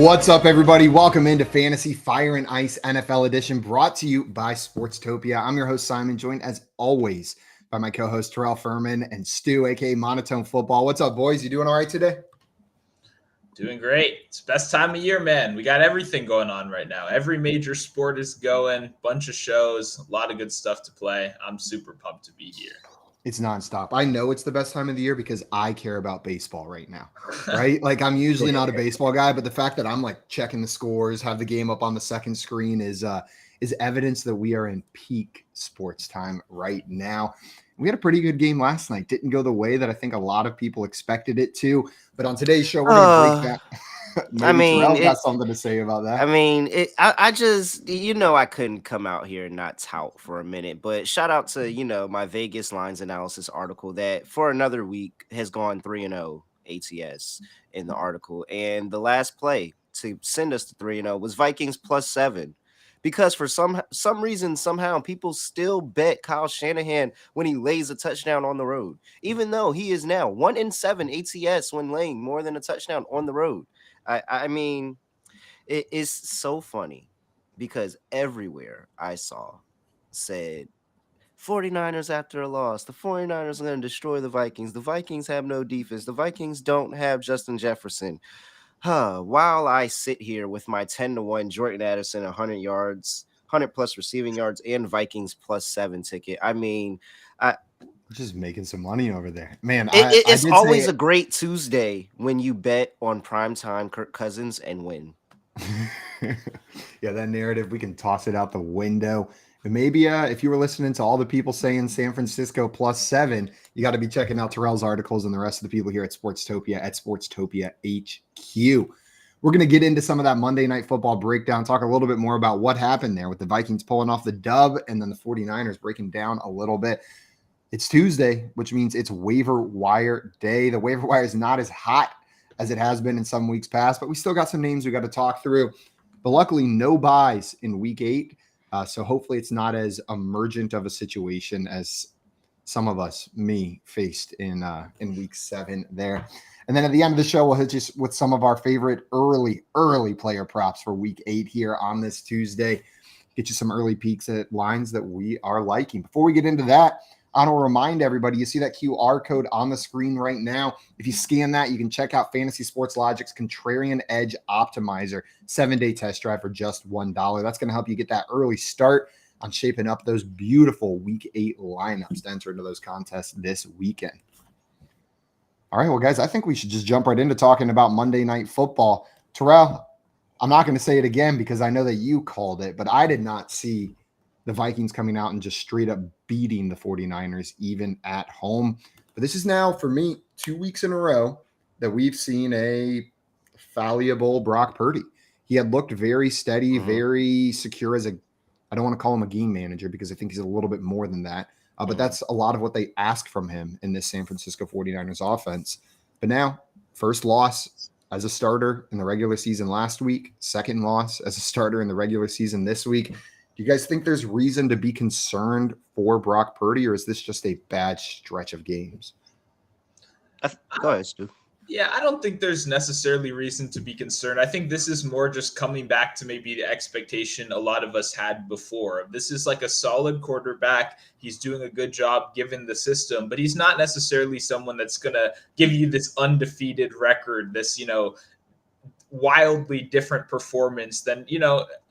What's up, everybody? Welcome into Fantasy Fire and Ice NFL Edition, brought to you by Sportstopia. I'm your host, Simon, joined as always by my co-host, Terrell Furman and Stu, aka Montone Football. What's up, boys? You doing all right today? Doing great. It's best time of year, man. We got everything going on right now. Every major sport is going, bunch of shows, a lot of good stuff to play. I'm super pumped to be here. It's nonstop. I know it's the best time of the year because I care about baseball right now, right? Like, I'm usually not a baseball guy, but the fact that I'm like checking the scores, have the game up on the second screen is evidence that we are in peak sports time right now. We had a pretty good game last night. Didn't go the way that I think a lot of people expected it to, but on today's show, we're going to break that. Terrell got something to say about that. I just, I couldn't come out here and not tout for a minute, but shout out to, my Vegas lines analysis article that for another week has gone 3-0 ATS in the article. And the last play to send us to 3-0 was Vikings +7. Because for some reason, somehow people still bet Kyle Shanahan when he lays a touchdown on the road, even though he is now 1-7 ATS when laying more than a touchdown on the road. I mean, it is so funny because everywhere I saw said 49ers after a loss. The 49ers are going to destroy the Vikings. The Vikings have no defense. The Vikings don't have Justin Jefferson. While I sit here with my 10-1 Jordan Addison, 100 yards, 100 plus receiving yards, and Vikings +7 ticket. I mean, just making some money over there, man. It's always a great Tuesday when you bet on primetime Kirk Cousins and win. Yeah, that narrative, we can toss it out the window. And maybe if you were listening to all the people saying San Francisco +7, you got to be checking out Terrell's articles and the rest of the people here at Sportstopia at Sportstopia HQ. We're going to get into some of that Monday Night Football breakdown, talk a little bit more about what happened there with the Vikings pulling off the dub and then the 49ers breaking down a little bit. It's Tuesday, which means it's waiver wire day. The waiver wire is not as hot as it has been in some weeks past, but we still got some names we got to talk through. But luckily, no buys in week 8. So hopefully it's not as emergent of a situation as some of us, faced in week 7 there. And then at the end of the show, we'll hit you with some of our favorite early player props for week 8 here on this Tuesday. Get you some early peeks at lines that we are liking. Before we get into that, I want to remind everybody, you see that QR code on the screen right now. If you scan that, you can check out Fantasy Sports Logic's Contrarian Edge Optimizer 7-day test drive for just $1. That's going to help you get that early start on shaping up those beautiful Week 8 lineups to enter into those contests this weekend. All right, well, guys, I think we should just jump right into talking about Monday Night Football. Terrell, I'm not going to say it again because I know that you called it, but I did not see the Vikings coming out and just straight up beating the 49ers even at home. But this is now, for me, 2 weeks in a row that we've seen a fallible Brock Purdy. He had looked very steady, very secure as I don't want to call him a game manager because I think he's a little bit more than that. But that's a lot of what they ask from him in this San Francisco 49ers offense. But now, first loss as a starter in the regular season last week, second loss as a starter in the regular season this week. Do you guys think there's reason to be concerned for Brock Purdy, or is this just a bad stretch of games? Go ahead, Stu. Yeah, I don't think there's necessarily reason to be concerned. I think this is more just coming back to maybe the expectation a lot of us had before. This is like a solid quarterback. He's doing a good job given the system, but he's not necessarily someone that's going to give you this undefeated record, this, wildly different performance than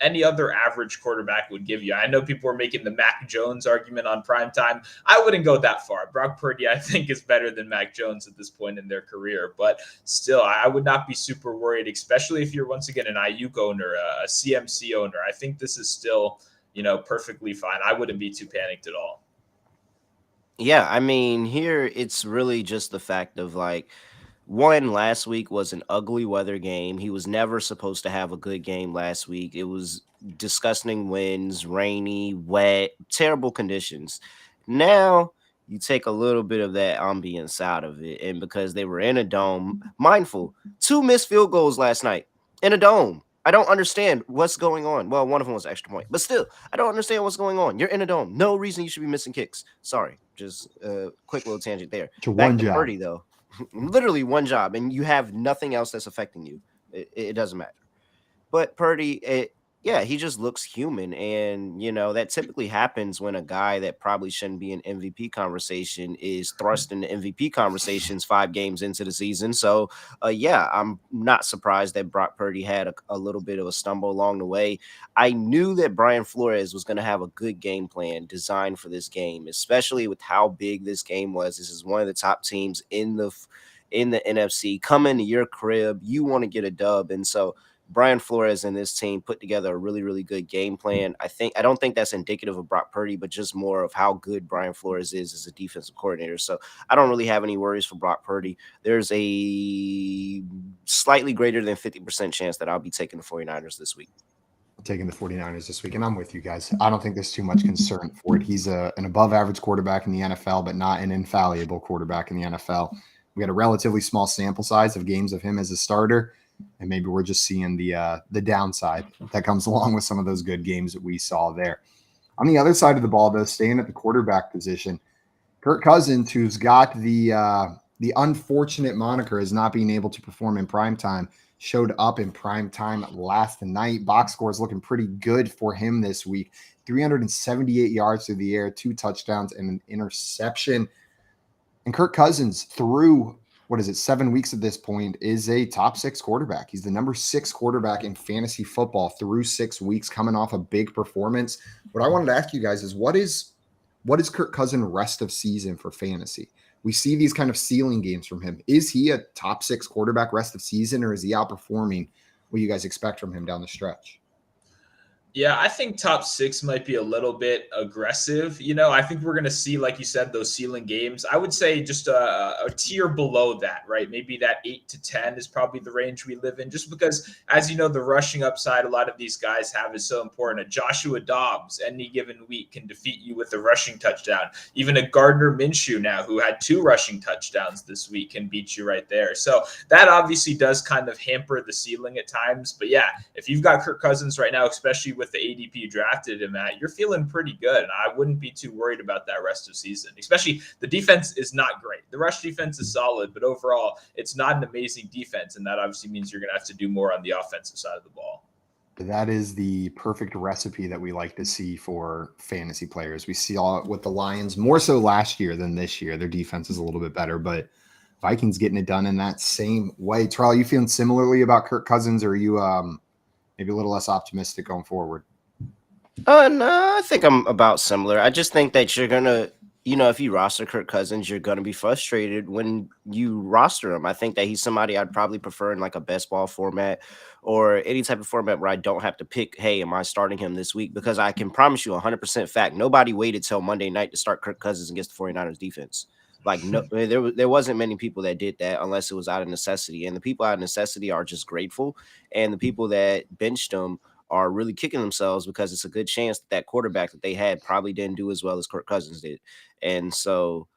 any other average quarterback would give you. I know people are making the Mac Jones argument on primetime. I wouldn't go that far. Brock Purdy, I think, is better than Mac Jones at this point in their career, but still, I would not be super worried, especially if you're once again an Ayuk owner, a CMC owner. I think this is still perfectly fine. I wouldn't be too panicked at all. Yeah, I mean, here it's really just the fact of one, last week was an ugly weather game. He was never supposed to have a good game last week. It was disgusting winds, rainy, wet, terrible conditions. Now you take a little bit of that ambience out of it. And because they were in a dome, mindful, 2 missed field goals last night in a dome. I don't understand what's going on. Well, one of them was extra point, but still, I don't understand what's going on. You're in a dome. No reason you should be missing kicks. Sorry, just a quick little tangent there. Back to Purdy, though. Literally one job, and you have nothing else that's affecting you. It doesn't matter. But Purdy, yeah, he just looks human. And, that typically happens when a guy that probably shouldn't be in MVP conversation is thrust into MVP conversations 5 games into the season. So, yeah, I'm not surprised that Brock Purdy had a little bit of a stumble along the way. I knew that Brian Flores was going to have a good game plan designed for this game, especially with how big this game was. This is one of the top teams in the NFC. Come into your crib, you want to get a dub. And so Brian Flores and this team put together a really, really good game plan. I don't think that's indicative of Brock Purdy, but just more of how good Brian Flores is as a defensive coordinator. So I don't really have any worries for Brock Purdy. There's a slightly greater than 50% chance that I'll be taking the 49ers this week. Taking the 49ers this week, and I'm with you guys. I don't think there's too much concern for it. He's an above average quarterback in the NFL, but not an infallible quarterback in the NFL. We had a relatively small sample size of games of him as a starter, and maybe we're just seeing the downside that comes along with some of those good games that we saw there. On the other side of the ball, though, staying at the quarterback position, Kirk Cousins, who's got the unfortunate moniker as not being able to perform in primetime, showed up in primetime last night. Box score is looking pretty good for him this week. 378 yards through the air, 2 touchdowns, and an interception. And Kirk Cousins, through 7 weeks at this point, is a top 6 quarterback. He's the number 6 quarterback in fantasy football through 6 weeks, coming off a big performance. What I wanted to ask you guys is what is Kirk Cousins rest of season for fantasy? We see these kind of ceiling games from him. Is he a top 6 quarterback rest of season, or is he outperforming what you guys expect from him down the stretch? Yeah, I think top 6 might be a little bit aggressive. I think we're going to see, like you said, those ceiling games. I would say just a tier below that, right? Maybe that 8 to 10 is probably the range we live in, just because, as you know, the rushing upside a lot of these guys have is so important. A Joshua Dobbs any given week can defeat you with a rushing touchdown. Even a Gardner Minshew now, who had 2 rushing touchdowns this week, can beat you right there. So that obviously does kind of hamper the ceiling at times. But yeah, if you've got Kirk Cousins right now, especially with the ADP drafted him at, you're feeling pretty good. And I wouldn't be too worried about that rest of season, especially the defense is not great. The rush defense is solid, but overall it's not an amazing defense. And that obviously means you're going to have to do more on the offensive side of the ball. That is the perfect recipe that we like to see for fantasy players. We saw it with the Lions more so last year than this year. Their defense is a little bit better, but Vikings getting it done in that same way. Terrell, you feeling similarly about Kirk Cousins, or are you maybe a little less optimistic going forward? No, I think I'm about similar. I just think that you're going to, if you roster Kirk Cousins, you're going to be frustrated when you roster him. I think that he's somebody I'd probably prefer in like a best ball format or any type of format where I don't have to pick, hey, am I starting him this week? Because I can promise you 100% fact, nobody waited till Monday night to start Kirk Cousins against the 49ers defense. Like, no, there wasn't many people that did that unless it was out of necessity. And the people out of necessity are just grateful. And the people that benched him are really kicking themselves because it's a good chance that quarterback that they had probably didn't do as well as Kirk Cousins did. And so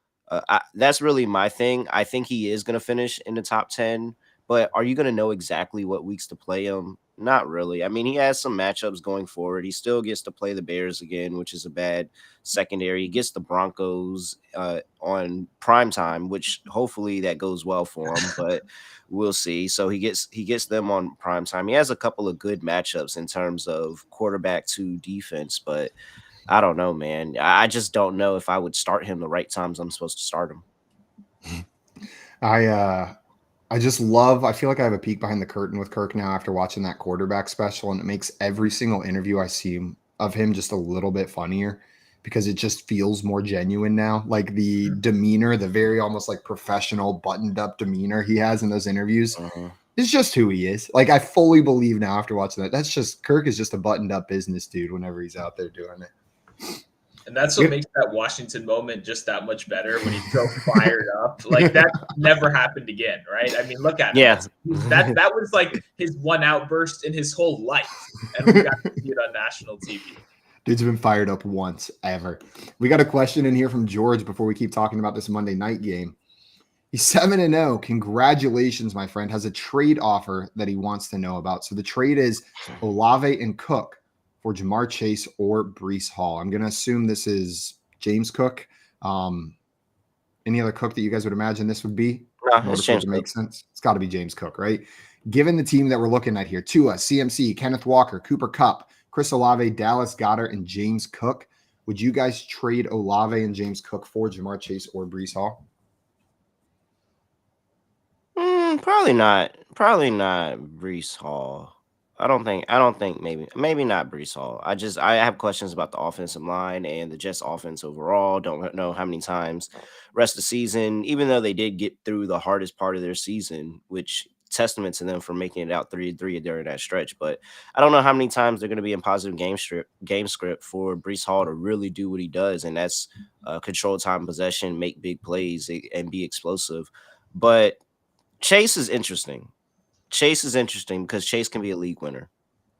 that's really my thing. I think he is going to finish in the top 10, but are you going to know exactly what weeks to play him? Not really. I mean, he has some matchups going forward. He still gets to play the Bears again, which is a bad secondary. He gets the Broncos on prime time, which hopefully that goes well for him, but we'll see. So he gets them on prime time. He has a couple of good matchups in terms of quarterback to defense, but I don't know, man. I just don't know if I would start him the right times I'm supposed to start him. I feel like I have a peek behind the curtain with Kirk now after watching that quarterback special, and it makes every single interview I see of him just a little bit funnier because it just feels more genuine now. Like the demeanor, the very almost like professional buttoned up demeanor he has in those interviews is just who he is. Like I fully believe now after watching that. That's just Kirk is just a buttoned up business dude whenever he's out there doing it. And that's what makes that Washington moment just that much better when he's so fired up. Like that never happened again, right? I mean, look at him. Yeah. That was like his one outburst in his whole life. And we got to see it on national TV. Dude's been fired up once ever. We got a question in here from George before we keep talking about this Monday night game. He's 7-0. Congratulations, my friend. Has a trade offer that he wants to know about. So the trade is Olave and Cook for Jamar Chase or Breece Hall. I'm going to assume this is James Cook. Any other Cook that you guys would imagine this would be? No, it's James Cook. Make sense. It's got to be James Cook, right? given the team that we're looking at here, Tua, CMC, Kenneth Walker, Cooper Kupp, Chris Olave, Dallas Goedert, and James Cook, would you guys trade Olave and James Cook for Jamar Chase or Breece Hall? Probably not. Probably not Breece Hall. I don't think maybe not Breece Hall. I have questions about the offensive line and the Jets offense overall. Don't know how many times rest of the season, even though they did get through the hardest part of their season, which testament to them for making it out 3-3 during that stretch. But I don't know how many times they're going to be in positive game script for Breece Hall to really do what he does, and that's control time possession, make big plays, and be explosive. But Chase is interesting. Chase is interesting because Chase can be a league winner.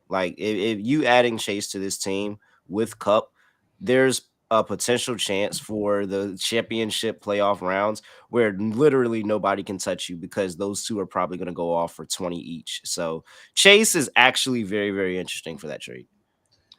Like if you adding Chase to this team with Cup, there's a potential chance for the championship playoff rounds where literally nobody can touch you because those two are probably going to go off for 20 each. So Chase is actually very, very interesting for that trade.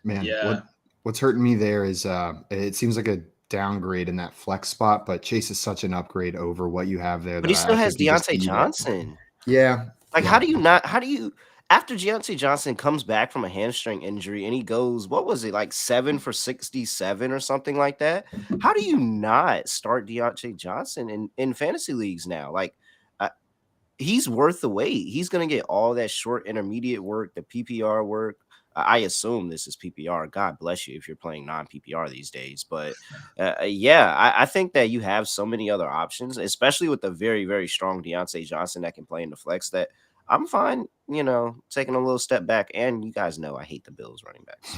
Man, Yeah. what's hurting me there is it seems like a downgrade in that flex spot, but Chase is such an upgrade over what you have there. But he still has Deontay Johnson. Yeah. Like, how do you after Deontay Johnson comes back from a hamstring injury and he goes, what was it, like 7 for 67 or something like that? How do you not start Deontay Johnson in fantasy leagues now? Like, he's worth the wait. He's going to get all that short intermediate work, the PPR work. I assume this is PPR. God bless you if you're playing non-PPR these days. But I think that you have so many other options, especially with the very, very strong Deontay Johnson that can play in the flex, that I'm fine, taking a little step back. And you guys know I hate the Bills running backs.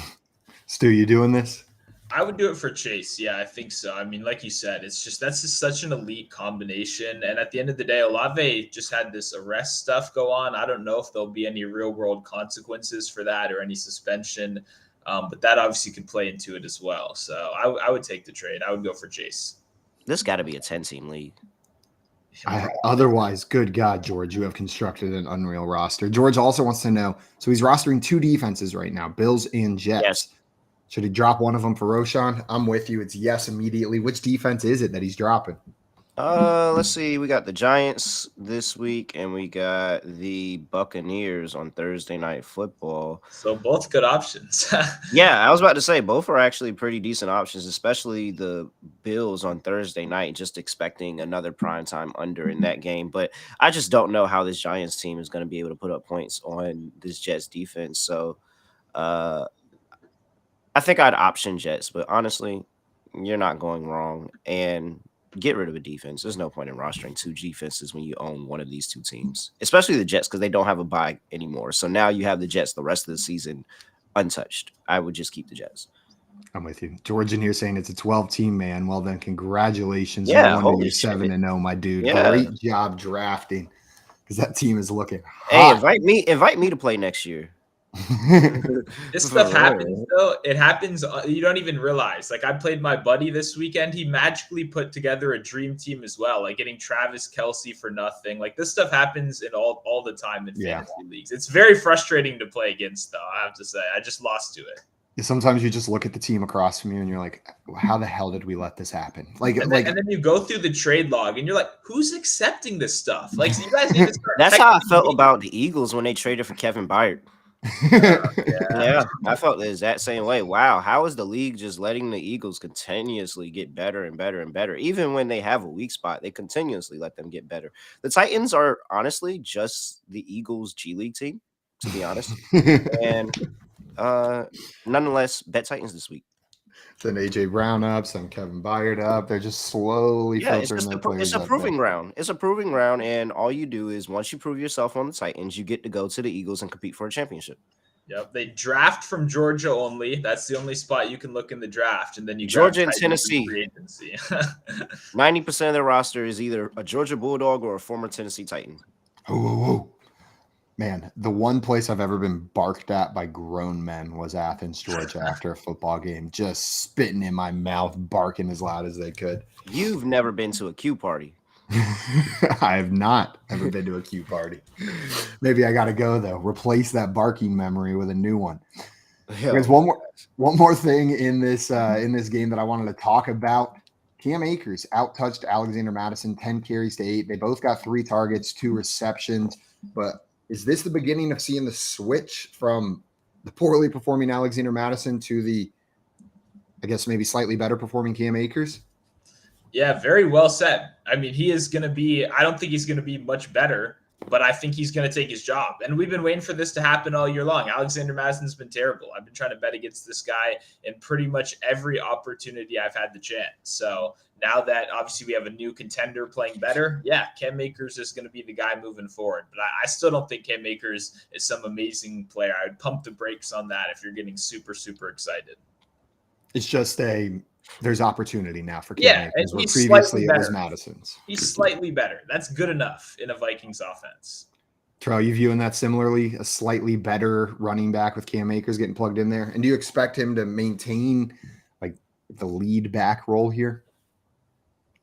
Stu, you doing this? I would do it for Chase. Yeah, I think so. I mean, like you said, that's just such an elite combination. And at the end of the day, Olave just had this arrest stuff go on. I don't know if there'll be any real world consequences for that or any suspension, but that obviously could play into it as well. So I would take the trade. I would go for Chase. This got to be a 10-team league. Otherwise, good God, George, you have constructed an unreal roster. George also wants to know, so he's rostering 2 defenses right now, Bills and Jets. Yes. Should he drop one of them for Roschon? I'm with you. It's yes immediately. Which defense is it that he's dropping? Let's see. We got the Giants this week, and we got the Buccaneers on Thursday Night Football. So both good options. Yeah, I was about to say both are actually pretty decent options, especially the Bills on Thursday night, just expecting another primetime under in that game. But I just don't know how this Giants team is going to be able to put up points on this Jets defense. So I think I'd option Jets, but honestly, you're not going wrong. And get rid of a defense. There's no point in rostering 2 defenses when you own one of these 2 teams, especially the Jets, because they don't have a bye anymore. So now you have the Jets the rest of the season untouched. I would just keep the Jets. I'm with you. George in here saying it's a 12-team, man. Well, then congratulations. Yeah, no wonder you're 7-0, my dude. Yeah. Great job drafting because that team is looking hot. Hey, invite me to play next year. This stuff happens though. It happens. You don't even realize. Like I played my buddy this weekend. He magically put together a dream team as well, like getting Travis Kelce for nothing. Like this stuff happens in all the time in fantasy leagues. It's very frustrating to play against, though. I have to say, I just lost to it. Sometimes you just look at the team across from you and you're like, how the hell did we let this happen? And then you go through the trade log and you're like, who's accepting this stuff? Like, so you guys need to start. That's how I felt about the Eagles when they traded for Kevin Byard. Yeah, I felt the exact same way. Wow, how is the league just letting the Eagles continuously get better and better and better? Even when they have a weak spot, they continuously let them get better. The Titans are honestly just the Eagles G League team, to be honest. And nonetheless, bet Titans this week. Send AJ Brown up, send Kevin Byard up. They're just slowly filtering their players. It's a proving ground. It's a proving ground, and all you do is once you prove yourself on the Titans, you get to go to the Eagles and compete for a championship. Yep, they draft from Georgia only. That's the only spot you can look in the draft, and then you Georgia and Tennessee. 90% of their roster is either a Georgia Bulldog or a former Tennessee Titan. Oh. Man, the one place I've ever been barked at by grown men was Athens, Georgia, after a football game, just spitting in my mouth, barking as loud as they could. You've never been to a Q party. I have not ever been to a Q party. Maybe I got to go, though. Replace that barking memory with a new one. There's one more thing in this game that I wanted to talk about. Cam Akers out-touched Alexander Madison, 10 carries to 8. They both got 3 targets, 2 receptions, but Is this the beginning of seeing the switch from the poorly performing Alexander Mattison to the, I guess, maybe slightly better performing Cam Akers? Yeah, very well said. I mean, he is going to be, I don't think he's going to be much better, but I think he's going to take his job. And we've been waiting for this to happen all year long. Alexander Madison's been terrible. I've been trying to bet against this guy in pretty much every opportunity I've had the chance. So now that obviously we have a new contender playing better, yeah, Cam Akers is going to be the guy moving forward. But I still don't think Cam Akers is some amazing player. I would pump the brakes on that if you're getting super, super excited. It's just there's opportunity now for Cam Akers, where he's previously it was Madison's. He's slightly better. That's good enough in a Vikings offense. Terrell, you viewing that similarly? A slightly better running back with Cam Akers getting plugged in there? And do you expect him to maintain like the lead back role here?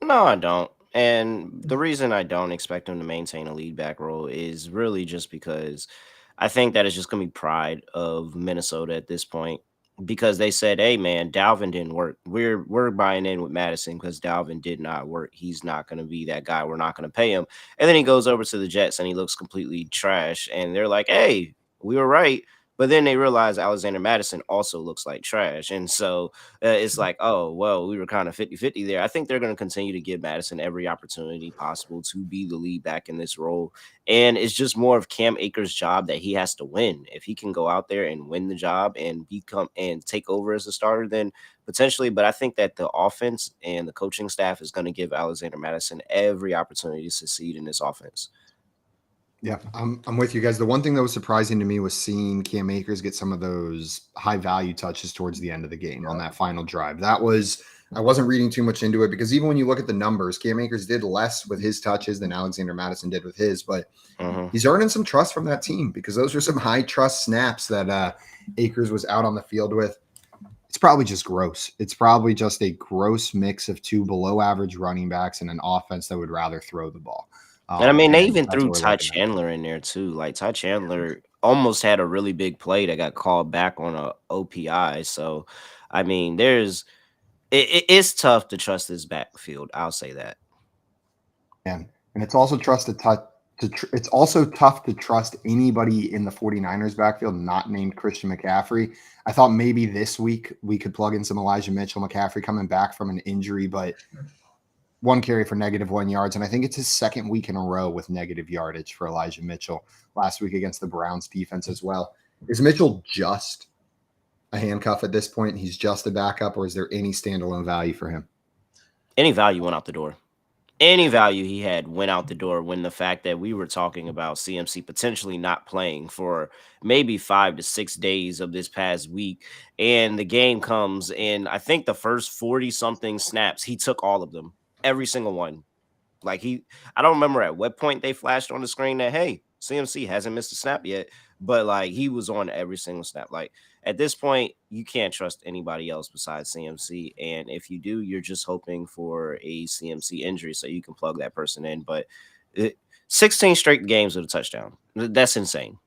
No, I don't. And the reason I don't expect him to maintain a lead back role is really just because I think that it's just going to be pride of Minnesota at this point. Because they said, hey, man, Dalvin didn't work. We're buying in with Madison because Dalvin did not work. He's not going to be that guy. We're not going to pay him. And then he goes over to the Jets and he looks completely trash. And they're like, hey, we were right. But then they realize Alexander Mattison also looks like trash. And so it's like, oh, well, we were kind of 50-50 there. I think they're going to continue to give Madison every opportunity possible to be the lead back in this role. And it's just more of Cam Akers' job that he has to win. If he can go out there and win the job and become and take over as a starter, then potentially. But I think that the offense and the coaching staff is going to give Alexander Mattison every opportunity to succeed in this offense. Yeah, I'm with you guys. The one thing that was surprising to me was seeing Cam Akers get some of those high value touches towards the end of the game on that final drive. I wasn't reading too much into it because even when you look at the numbers, Cam Akers did less with his touches than Alexander Mattison did with his, but he's earning some trust from that team because those are some high trust snaps that Akers was out on the field with. It's probably just gross. It's probably just a gross mix of two below average running backs and an offense that would rather throw the ball. And I mean, they even threw Ty Chandler in there too. Like Ty Chandler almost had a really big play that got called back on a OPI. So, I mean, it's tough to trust this backfield. I'll say that. And it's also it's also tough to trust anybody in the 49ers backfield not named Christian McCaffrey. I thought maybe this week we could plug in some Elijah Mitchell. McCaffrey coming back from an injury, but one carry for -1 yards, and I think it's his second week in a row with negative yardage for Elijah Mitchell. Last week against the Browns defense as well. Is Mitchell just a handcuff at this point? He's just a backup, or is there any standalone value for him? Any value went out the door. Any value he had went out the door when the fact that we were talking about CMC potentially not playing for maybe 5 to 6 days of this past week. And the game comes, and I think the first 40-something snaps, he took all of them. Every single one. Like I don't remember at what point they flashed on the screen that, hey, CMC hasn't missed a snap yet, but like he was on every single snap. Like at this point, you can't trust anybody else besides CMC. And if you do, you're just hoping for a CMC injury so you can plug that person in. But 16 straight games with a touchdown. That's insane.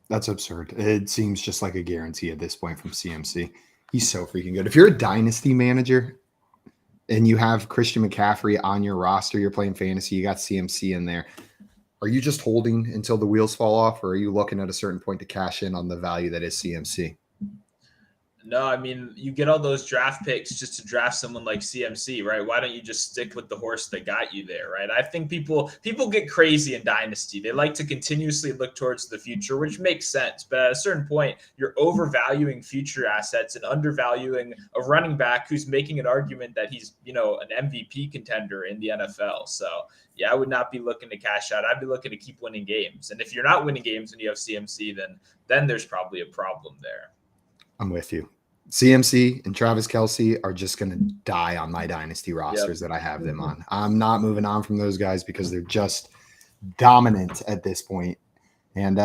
That's absurd. It seems just like a guarantee at this point from CMC. He's so freaking good. If you're a dynasty manager and you have Christian McCaffrey on your roster, you're playing fantasy, you got CMC in there, are you just holding until the wheels fall off, or are you looking at a certain point to cash in on the value that is CMC? No, I mean, you get all those draft picks just to draft someone like CMC, right? Why don't you just stick with the horse that got you there, right? I think people get crazy in Dynasty. They like to continuously look towards the future, which makes sense. But at a certain point, you're overvaluing future assets and undervaluing a running back who's making an argument that he's, an MVP contender in the NFL. So, yeah, I would not be looking to cash out. I'd be looking to keep winning games. And if you're not winning games and you have CMC, then there's probably a problem there. I'm with you. CMC and Travis Kelce are just going to die on my dynasty rosters that I have them on. I'm not moving on from those guys because they're just dominant at this point. And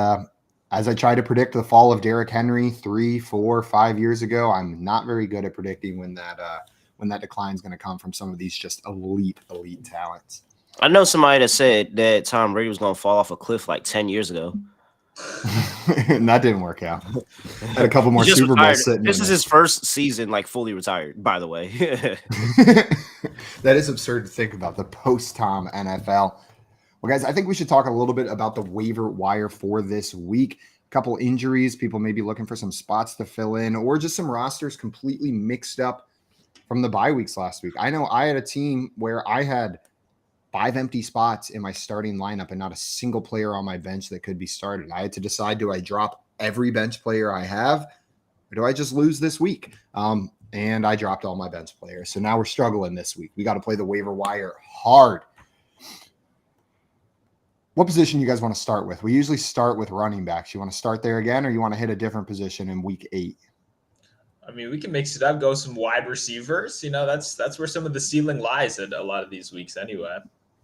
as I try to predict the fall of Derrick Henry 3, 4, 5 years ago, I'm not very good at predicting when that decline is going to come from some of these just elite talents. I know somebody that said that Tom Brady was going to fall off a cliff like 10 years ago. And that didn't work out. Had a couple more Super Bowls sitting. This is his first season, like fully retired, by the way. That is absurd to think about, the post-Tom NFL. Well, guys, I think we should talk a little bit about the waiver wire for this week. A couple injuries, people may be looking for some spots to fill in, or just some rosters completely mixed up from the bye weeks last week. I know I had a team where I had 5 empty spots in my starting lineup and not a single player on my bench that could be started. I had to decide, do I drop every bench player I have, or do I just lose this week? And I dropped all my bench players. So now we're struggling this week. We got to play the waiver wire hard. What position you guys want to start with? We usually start with running backs. You want to start there again, or you want to hit a different position in week 8? I mean, we can mix it up, go some wide receivers. That's where some of the ceiling lies at a lot of these weeks anyway.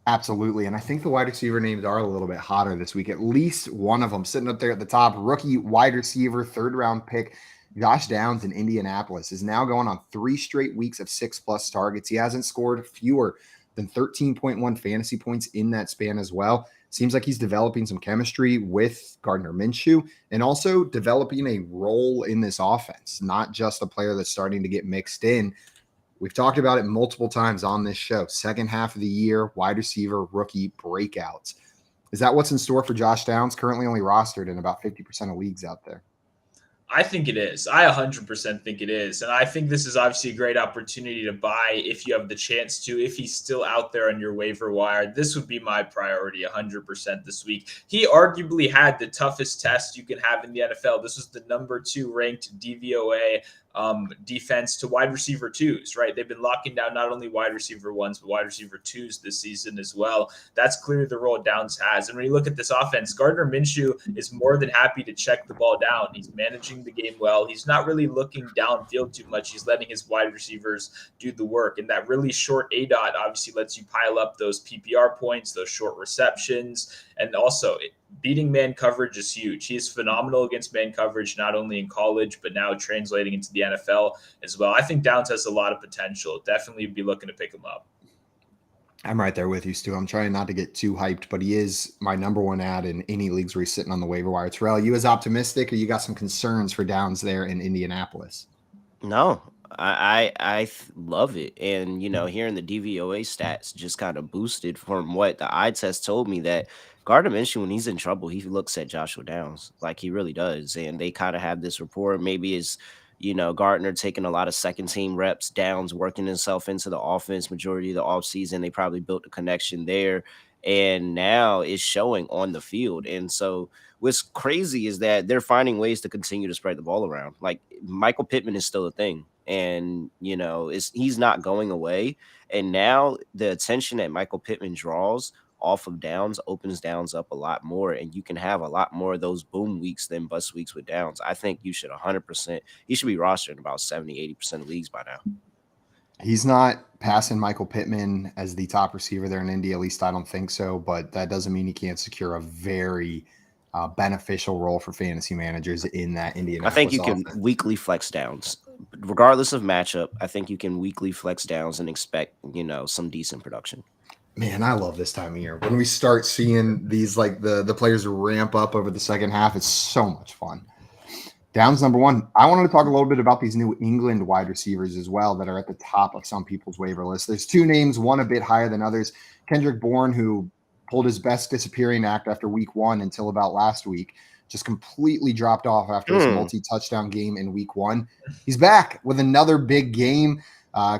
Absolutely. And I think the wide receiver names are a little bit hotter this week. At least one of them sitting up there at the top. Rookie wide receiver, 3rd-round pick, Josh Downs in Indianapolis, is now going on 3 straight weeks of 6+ targets. He hasn't scored fewer than 13.1 fantasy points in that span as well. Seems like he's developing some chemistry with Gardner Minshew and also developing a role in this offense, not just a player that's starting to get mixed in. We've talked about it multiple times on this show. Second half of the year, wide receiver, rookie breakouts. Is that what's in store for Josh Downs? Currently only rostered in about 50% of leagues out there. I think it is. I 100% think it is. And I think this is obviously a great opportunity to buy if you have the chance to. If he's still out there on your waiver wire, this would be my priority 100% this week. He arguably had the toughest test you can have in the NFL. This was the number 2 ranked DVOA defense to wide receiver 2s, right? They've been locking down not only wide receiver 1s, but wide receiver 2s this season as well. That's clearly the role Downs has. And when you look at this offense, Gardner Minshew is more than happy to check the ball down. He's managing the game well. He's not really looking downfield too much. He's letting his wide receivers do the work. And that really short ADOT obviously lets you pile up those PPR points, those short receptions. And also, beating man coverage is huge. He is phenomenal against man coverage, not only in college, but now translating into the NFL as well. I think Downs has a lot of potential. Definitely be looking to pick him up. I'm right there with you, Stu. I'm trying not to get too hyped, but he is my number 1 ad in any leagues where he's sitting on the waiver wire. Terrell, you as optimistic, or you got some concerns for Downs there in Indianapolis? No, I love it. And, hearing the DVOA stats just kind of boosted from what the eye test told me, that Gardner Minshew, when he's in trouble, he looks at Joshua Downs like he really does. And they kind of have this rapport. Maybe it's, Gardner taking a lot of second team reps, Downs working himself into the offense majority of the offseason. They probably built a connection there. And now it's showing on the field. And so what's crazy is that they're finding ways to continue to spread the ball around. Like, Michael Pittman is still a thing. And, he's not going away. And now the attention that Michael Pittman draws off of Downs opens Downs up a lot more. And you can have a lot more of those boom weeks than bust weeks with Downs. I think you should 100%. He should be rostered in about 70-80% of leagues by now. He's not passing Michael Pittman as the top receiver there in Indy. At least I don't think so. But that doesn't mean he can't secure a very beneficial role for fantasy managers in that Indianapolis I think you offense. can weekly flex Downs. Regardless of matchup, I think you can weekly flex Downs and expect, some decent production. Man, I love this time of year. When we start seeing these, like the players ramp up over the second half, it's so much fun. Downs number 1. I wanted to talk a little bit about these New England wide receivers as well that are at the top of some people's waiver list. There's 2 names, one a bit higher than others. Kendrick Bourne, who pulled his best disappearing act after week 1 until about last week, just completely dropped off after his multi-touchdown game in week 1. He's back with another big game.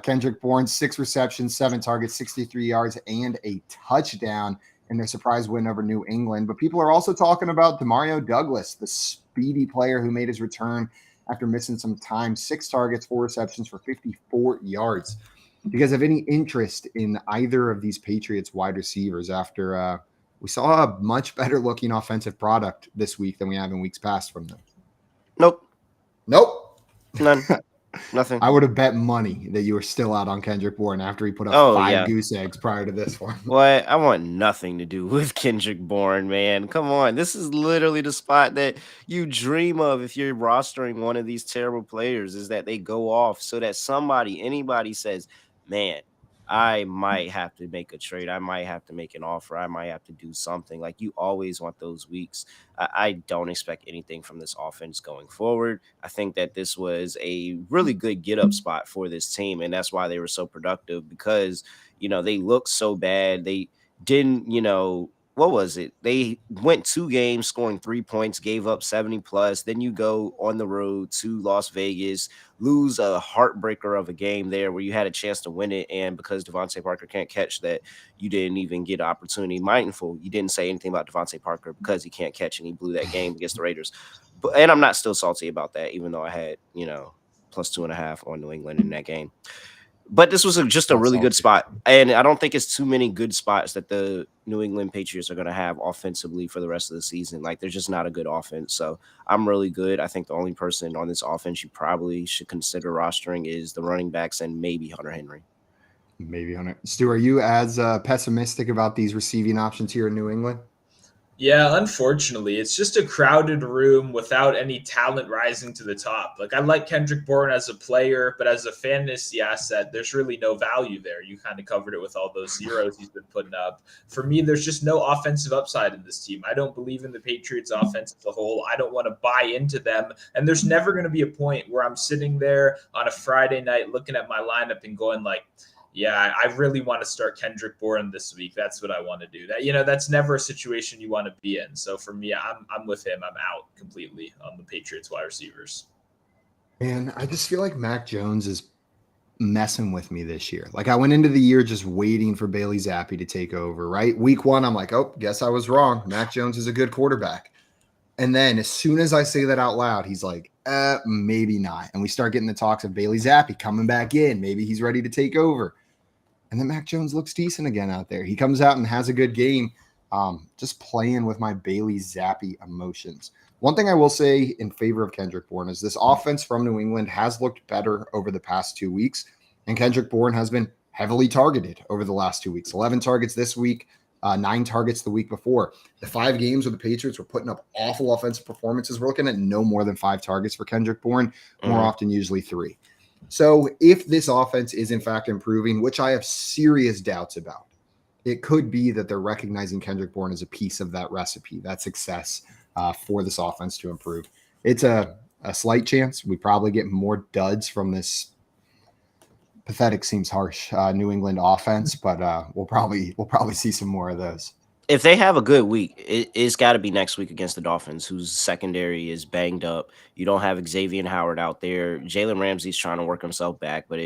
Kendrick Bourne, 6 receptions, 7 targets, 63 yards, and a touchdown in their surprise win over New England. But people are also talking about Demario Douglas, the speedy player who made his return after missing some time. 6 targets, 4 receptions for 54 yards. Do you guys have any interest in either of these Patriots wide receivers after we saw a much better looking offensive product this week than we have in weeks past from them? Nope. None. Nothing. I would have bet money that you were still out on Kendrick Bourne after he put up 5 goose eggs prior to this one. What? I want nothing to do with Kendrick Bourne, man. Come on. This is literally the spot that you dream of if you're rostering one of these terrible players, is that they go off so that anybody says, man, I might have to make a trade. I might have to make an offer. I might have to do something. Like, you always want those weeks. I don't expect anything from this offense going forward. I think that this was a really good get-up spot for this team, and that's why they were so productive, because, they looked so bad. They didn't, what was it? They went 2 games scoring 3 points, gave up 70 plus. Then you go on the road to Las Vegas, lose a heartbreaker of a game there where you had a chance to win it. And because Devontae Parker can't catch that, you didn't even get an opportunity. Mindful, you didn't say anything about Devontae Parker because he can't catch and he blew that game against the Raiders. And I'm not still salty about that, even though I had, plus 2.5 on New England in that game. But this was just a really good spot. And I don't think it's too many good spots that the New England Patriots are going to have offensively for the rest of the season. Like, there's just not a good offense. So I'm really good. I think the only person on this offense you probably should consider rostering is the running backs and maybe Hunter Henry. Maybe Hunter. Stu, are you as pessimistic about these receiving options here in New England? Yeah, unfortunately, it's just a crowded room without any talent rising to the top. Like, I like Kendrick Bourne as a player, but as a fantasy asset, there's really no value there. You kind of covered it with all those zeros he's been putting up. For me, there's just no offensive upside in this team. I don't believe in the Patriots offense as a whole. I don't want to buy into them. And there's never going to be a point where I'm sitting there on a Friday night looking at my lineup and going like, yeah, I really want to start Kendrick Bourne this week. That's what I want to do. That's never a situation you want to be in. So for me, I'm with him. I'm out completely on the Patriots wide receivers. Man, I just feel like Mac Jones is messing with me this year. Like, I went into the year just waiting for Bailey Zappi to take over, right? Week 1, I'm like, oh, guess I was wrong. Mac Jones is a good quarterback. And then as soon as I say that out loud, he's like, maybe not. And we start getting the talks of Bailey Zappi coming back in. Maybe he's ready to take over. And then Mac Jones looks decent again out there. He comes out and has a good game. Just playing with my Bailey Zappi emotions. One thing I will say in favor of Kendrick Bourne is this offense from New England has looked better over the past 2 weeks. And Kendrick Bourne has been heavily targeted over the last 2 weeks. 11 targets this week, 9 targets the week before. The 5 games where the Patriots were putting up awful offensive performances, we're looking at no more than 5 targets for Kendrick Bourne, more often usually 3. So if this offense is in fact improving, which I have serious doubts about, it could be that they're recognizing Kendrick Bourne as a piece of that recipe, that success for this offense to improve. It's a slight chance. We probably get more duds from this pathetic, seems harsh, New England offense, but we'll probably see some more of those. If they have a good week, it's got to be next week against the Dolphins, whose secondary is banged up. You don't have Xavier Howard out there. Jalen Ramsey's trying to work himself back, but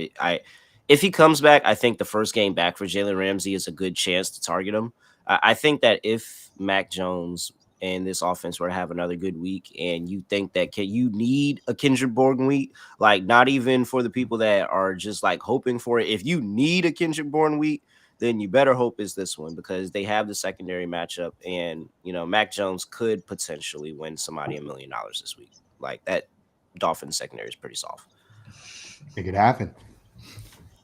if he comes back, I think the first game back for Jalen Ramsey is a good chance to target him. I think that if Mac Jones and this offense were to have another good week, and you think that you need a Kendrick Bourne week, like not even for the people that are just like hoping for it. If you need a Kendrick Bourne week, then you better hope it's this one because they have the secondary matchup, and Mac Jones could potentially win somebody $1 million this week. Like, that Dolphins secondary is pretty soft. It could happen.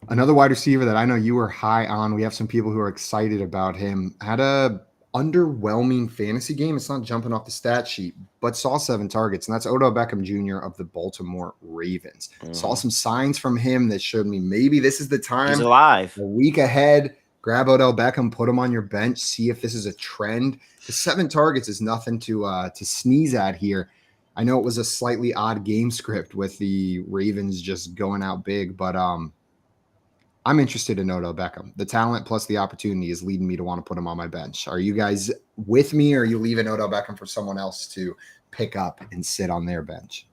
Another wide receiver that I know you were high on, we have some people who are excited about him, had a underwhelming fantasy game. It's not jumping off the stat sheet, but saw 7 targets, and that's Odell Beckham Jr. of the Baltimore Ravens. Saw some signs from him that showed me maybe this is the time. He's alive. A week ahead. Grab Odell Beckham, put him on your bench, see if this is a trend. The 7 targets is nothing to sneeze at here. I know it was a slightly odd game script with the Ravens just going out big, but I'm interested in Odell Beckham. The talent plus the opportunity is leading me to want to put him on my bench. Are you guys with me, or are you leaving Odell Beckham for someone else to pick up and sit on their bench?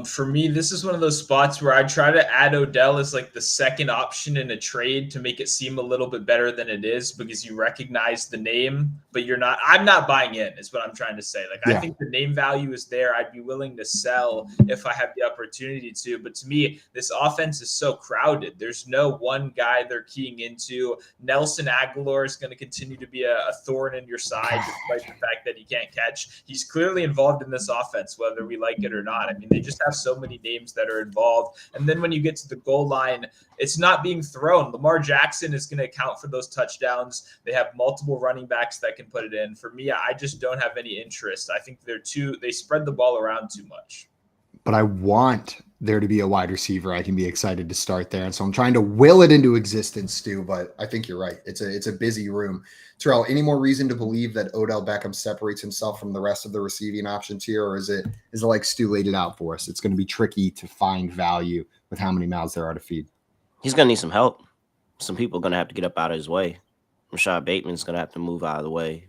For me, this is one of those spots where I try to add Odell as like the second option in a trade to make it seem a little bit better than it is, because you recognize the name, but I'm not buying in is what I'm trying to say. Like, I think the name value is there. I'd be willing to sell if I have the opportunity to, but to me, this offense is so crowded. There's no one guy they're keying into. Nelson Aguilar is going to continue to be a thorn in your side, despite the fact that he can't catch. He's clearly involved in this offense, whether we like it or not. I mean, they just have so many names that are involved. And then when you get to the goal line, it's not being thrown. Lamar Jackson is going to account for those touchdowns. They have multiple running backs that can put it in. For me, I just don't have any interest. I think they spread the ball around too much. But I want there to be a wide receiver I can be excited to start there. And so I'm trying to will it into existence, Stu, but I think you're right. It's a busy room. Terrell, any more reason to believe that Odell Beckham separates himself from the rest of the receiving options here? Or is it like Stu laid it out for us? It's going to be tricky to find value with how many mouths there are to feed. He's going to need some help. Some people are going to have to get up out of his way. Rashad Bateman's going to have to move out of the way.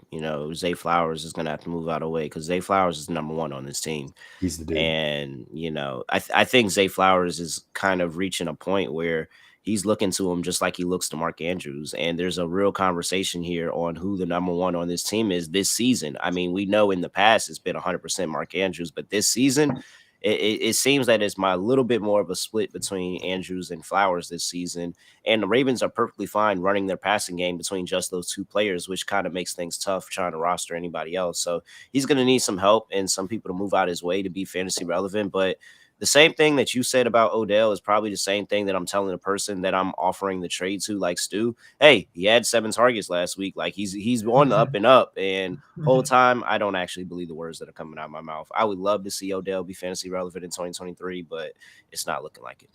Zay Flowers is going to have to move out of the way because Zay Flowers is number one on this team. He's the dude. And, I think Zay Flowers is kind of reaching a point where he's looking to him just like he looks to Mark Andrews. And there's a real conversation here on who the number one on this team is this season. I mean, we know in the past it's been 100% Mark Andrews, but this season it seems that it's a little bit more of a split between Andrews and Flowers this season. And the Ravens are perfectly fine running their passing game between just those two players, which kind of makes things tough trying to roster anybody else. So he's going to need some help and some people to move out his way to be fantasy relevant. But the same thing that you said about Odell is probably the same thing that I'm telling the person that I'm offering the trade to, like Stu. Hey, he had 7 targets last week. Like he's on the up and up. And whole time, I don't actually believe the words that are coming out of my mouth. I would love to see Odell be fantasy relevant in 2023, but it's not looking like it.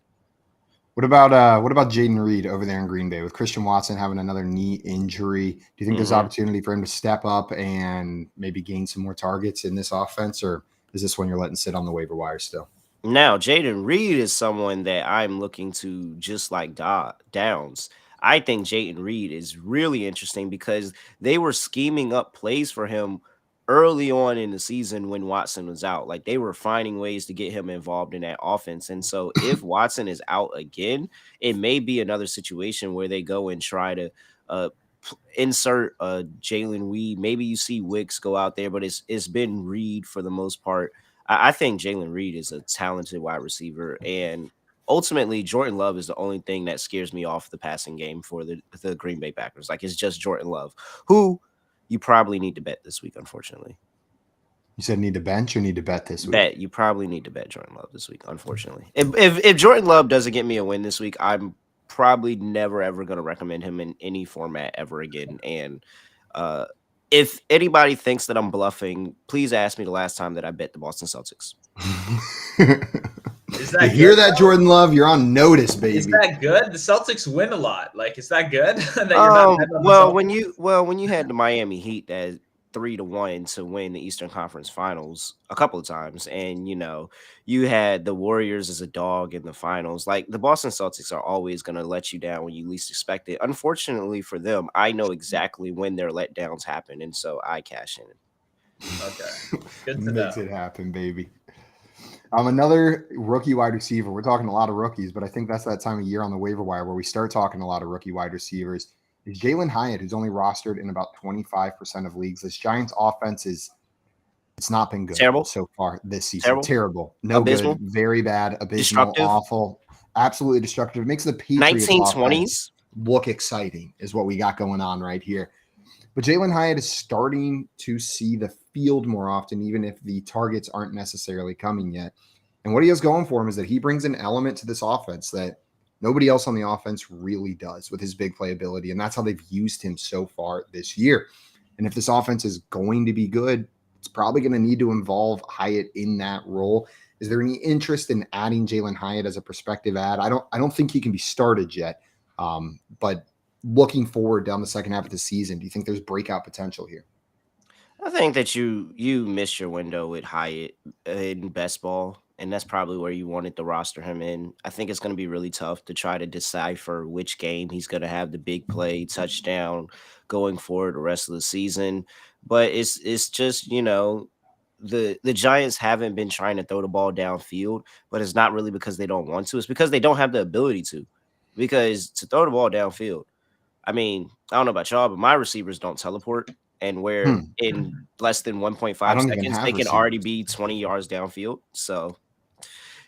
What about Jaden Reed over there in Green Bay with Christian Watson having another knee injury? Do you think there's opportunity for him to step up and maybe gain some more targets in this offense, or is this one you're letting sit on the waiver wire still? Now, Jaden Reed is someone that I'm looking to just like Downs. I think Jaden Reed is really interesting because they were scheming up plays for him early on in the season when Watson was out. Like they were finding ways to get him involved in that offense. And so if Watson is out again, it may be another situation where they go and try to insert Jalin Reed. Maybe you see Wicks go out there, but it's been Reed for the most part. I think Jalin Reed is a talented wide receiver, and ultimately Jordan Love is the only thing that scares me off the passing game for the Green Bay Packers. Like it's just Jordan Love, who you probably need to bet this week, unfortunately. You said need to bench or need to bet this week? Bet. You probably need to bet Jordan Love this week, unfortunately. If Jordan Love doesn't get me a win this week, I'm probably never, ever going to recommend him in any format ever again. And if anybody thinks that I'm bluffing, please ask me the last time that I bet the Boston Celtics. Is that you hear that, Jordan Love? You're on notice, baby. Is that good? The Celtics win a lot. Like, is that good? That when you had the Miami Heat at 3-1 to win the Eastern Conference Finals a couple of times, and you had the Warriors as a dog in the finals. Like the Boston Celtics are always going to let you down when you least expect it. Unfortunately for them, I know exactly when their letdowns happen, and so I cash in. Okay, good to Makes know. it happen, baby. Another rookie wide receiver. We're talking a lot of rookies, but I think that's that time of year on the waiver wire where we start talking a lot of rookie wide receivers. Is Jalin Hyatt, who's only rostered in about 25% of leagues. This Giants offense it's not been good so far this season. Terrible. No Abysmal. Good. Very bad. Abysmal. Awful. Absolutely destructive. It makes the Patriots 1920s look exciting is what we got going on right here. But Jalin Hyatt is starting to see the field more often, even if the targets aren't necessarily coming yet. And what he has going for him is that he brings an element to this offense that nobody else on the offense really does with his big playability. And that's how they've used him so far this year. And if this offense is going to be good, it's probably going to need to involve Hyatt in that role. Is there any interest in adding Jalin Hyatt as a prospective add? I don't think he can be started yet. But looking forward down the second half of the season, do you think there's breakout potential here? I think that you missed your window with Hyatt in best ball, and that's probably where you wanted to roster him in. I think it's going to be really tough to try to decipher which game he's going to have the big play touchdown going forward the rest of the season. But it's just, the Giants haven't been trying to throw the ball downfield, but it's not really because they don't want to. It's because they don't have the ability to. Because to throw the ball downfield, I mean, I don't know about y'all, but my receivers don't teleport. And where in less than 1.5 seconds, they can already be 20 yards downfield. So,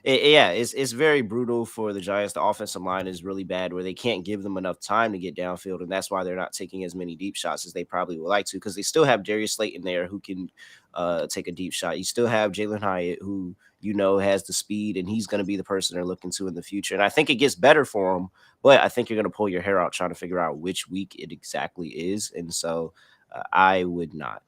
it's very brutal for the Giants. The offensive line is really bad where they can't give them enough time to get downfield. And that's why they're not taking as many deep shots as they probably would like to, because they still have Darius Slayton there who can take a deep shot. You still have Jalin Hyatt who, has the speed, and he's going to be the person they're looking to in the future. And I think it gets better for him, but I think you're going to pull your hair out trying to figure out which week it exactly is. And so I would not.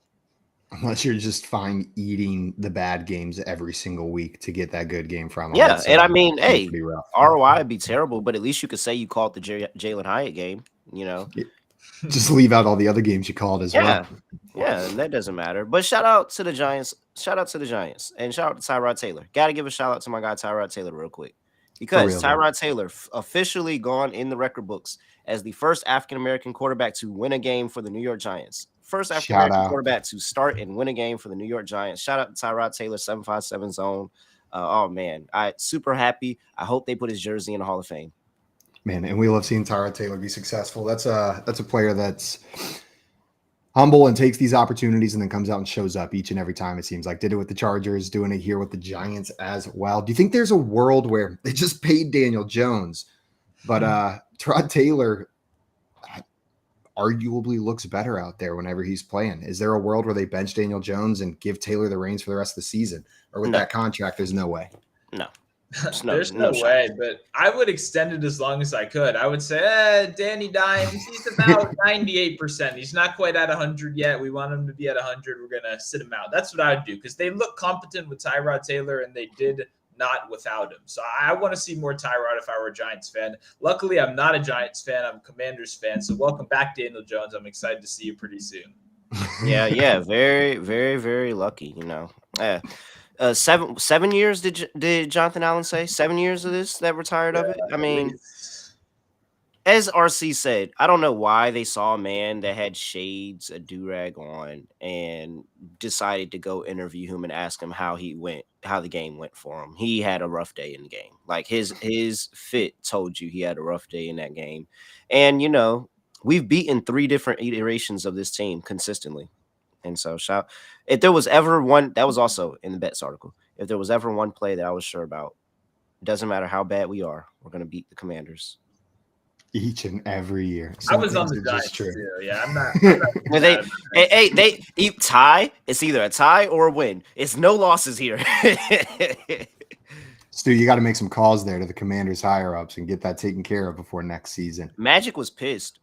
Unless you're just fine eating the bad games every single week to get that good game from them. Yeah, and I mean, hey, ROI would be terrible, but at least you could say you called the Jalin Hyatt game, Just leave out all the other games you called as well. Yeah, and that doesn't matter. But shout out to the Giants. And shout out to Tyrod Taylor. Got to give a shout out to my guy Tyrod Taylor real quick. Because real, though. Tyrod Taylor officially gone in the record books as the first African-American quarterback to win a game for the New York Giants. First Shout African-American out. quarterback to start and win a game for the New York Giants. Shout out to Tyrod Taylor, 757 zone. Oh, man. I super happy. I hope they put his jersey in the Hall of Fame. Man, and we love seeing Tyrod Taylor be successful. That's a player that's humble and takes these opportunities and then comes out and shows up each and every time, it seems like. Did it with the Chargers, doing it here with the Giants as well. Do you think there's a world where they just paid Daniel Jones, but Tyrod Taylor arguably looks better out there whenever he's playing? Is there a world where they bench Daniel Jones and give Taylor the reins for the rest of the season? Or with that contract, there's no way. No. There's no way, but I would extend it as long as I could. I would say, Danny Dimes, he's about 98%. He's not quite at 100 yet. We want him to be at 100. We're going to sit him out. That's what I would do because they look competent with Tyrod Taylor, and they did not without him. So I want to see more Tyrod if I were a Giants fan. Luckily, I'm not a Giants fan. I'm a Commanders fan. So welcome back, Daniel Jones. I'm excited to see you pretty soon. Yeah. Very, very, very lucky, you know. 7 years did Jonathan Allen say? 7 years of this that we're tired of it? I mean, as RC said, I don't know why they saw a man that had shades, a do-rag on, and decided to go interview him and ask him how the game went for him. He had a rough day in the game. Like his fit told you he had a rough day in that game. And, you know, we've beaten 3 different iterations of this team consistently. And so if there was ever one, that was also in the bets article. If there was ever one play that I was sure about, doesn't matter how bad we are, we're going to beat the Commanders. Each and every year. I was on the Giants too. Yeah, I'm not they tie. It's either a tie or a win. It's no losses here. Stu, you got to make some calls there to the Commanders higher ups and get that taken care of before next season. Magic was pissed.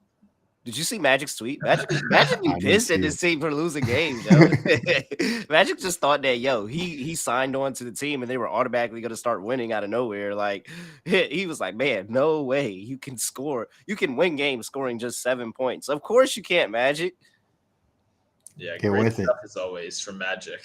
Did you see Magic's tweet? Magic be pissed at this team for losing games. Yo. Magic just thought that, he signed on to the team and they were automatically going to start winning out of nowhere. Like, he was like, man, no way. You can score. You can win games scoring just 7 points. Of course you can't, Magic. Yeah, get great with stuff it. as always from Magic.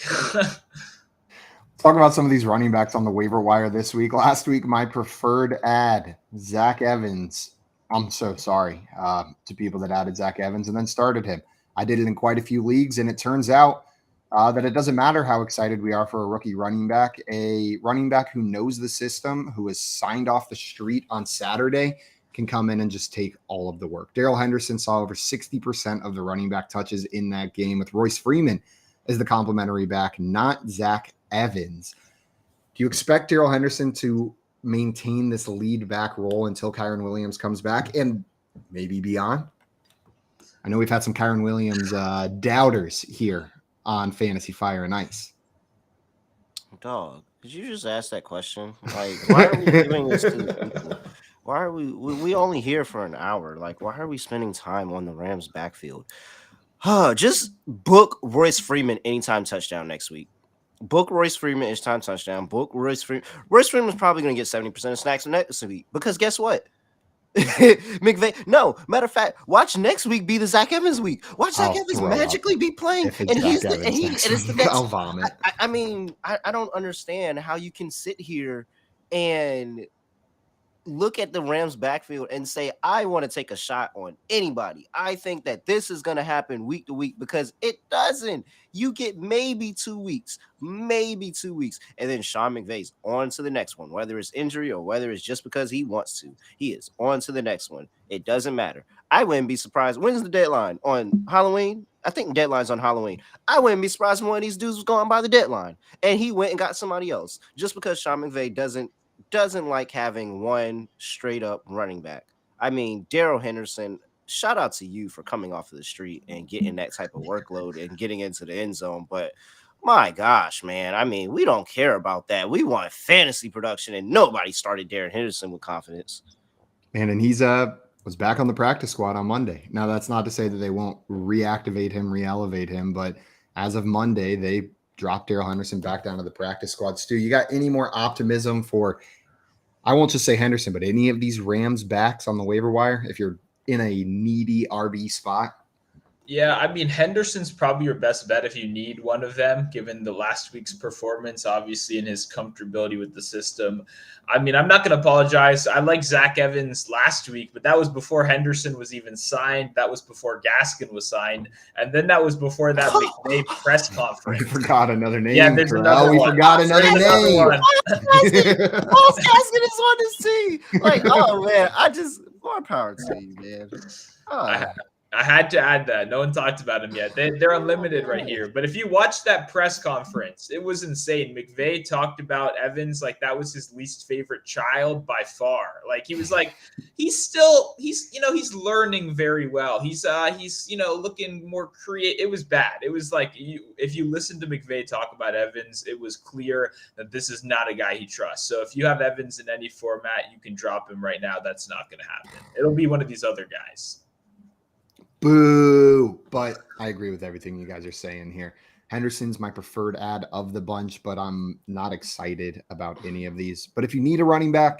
Talk about some of these running backs on the waiver wire this week. Last week, my preferred ad, Zach Evans. I'm so sorry to people that added Zach Evans and then started him. I did it in quite a few leagues, and it turns out that it doesn't matter how excited we are for a rookie running back. A running back who knows the system, who is signed off the street on Saturday, can come in and just take all of the work. Darrell Henderson saw over 60% of the running back touches in that game with Royce Freeman as the complimentary back, not Zach Evans. Do you expect Darrell Henderson to maintain this lead back role until Kyren Williams comes back and maybe beyond? I know we've had some Kyren Williams doubters here on Fantasy Fire and Ice. Dog, did you just ask that question? Like, why are we doing this to the people? Why are we only here for an hour? Like, why are we spending time on the Rams backfield? Just book Royce Freeman anytime touchdown next week. Book Royce Freeman anytime touchdown. Book Royce Freeman. Royce Freeman's probably going to get 70% of snacks next week because guess what? McVay. No, matter of fact, watch next week be the Zach Evans week. Watch Zach Evans magically be playing, and he's the next. I'll vomit. I mean, I don't understand how you can sit here and look at the Rams backfield and say, I want to take a shot on anybody. I think that this is going to happen week to week because it doesn't. You get maybe 2 weeks, and then Sean McVay's on to the next one, whether it's injury or whether it's just because he wants to. He is on to the next one. It doesn't matter. I wouldn't be surprised. When's the deadline? On Halloween? I think deadline's on Halloween. I wouldn't be surprised if one of these dudes was going by the deadline and he went and got somebody else just because Sean McVay doesn't like having one straight up running back. I mean, Darrell Henderson, shout out to you for coming off of the street and getting that type of workload and getting into the end zone. But my gosh, man, I mean, we don't care about that. We want fantasy production, and nobody started Darrell Henderson with confidence. Man, and he's was back on the practice squad on Monday. Now, that's not to say that they won't reactivate him, re-elevate him, but as of Monday, they dropped Darrell Henderson back down to the practice squad. Stu, you got any more optimism for, I won't just say Henderson, but any of these Rams backs on the waiver wire if you're in a needy RB spot? Yeah, I mean, Henderson's probably your best bet if you need one of them, given the last week's performance, obviously, and his comfortability with the system. I mean, I'm not going to apologize. I like Zach Evans last week, but that was before Henderson was even signed. That was before Gaskin was signed. And then that was before that McVay press We conference. forgot another name. Yeah, there's another We one. forgot another There's another name. one. Miles Gaskin is on this team. Like, oh man, more power to you, man. Oh. I had to add that. No one talked about him yet. They're unlimited right here. But if you watch that press conference, it was insane. McVay talked about Evans like that was his least favorite child by far. Like he was like, he's learning very well. He's looking more creative. It was bad. It was like if you listen to McVay talk about Evans, it was clear that this is not a guy he trusts. So if you have Evans in any format, you can drop him right now. That's not going to happen. It'll be one of these other guys. Boo. But I agree with everything you guys are saying here. Henderson's my preferred ad of the bunch, but I'm not excited about any of these. But if you need a running back,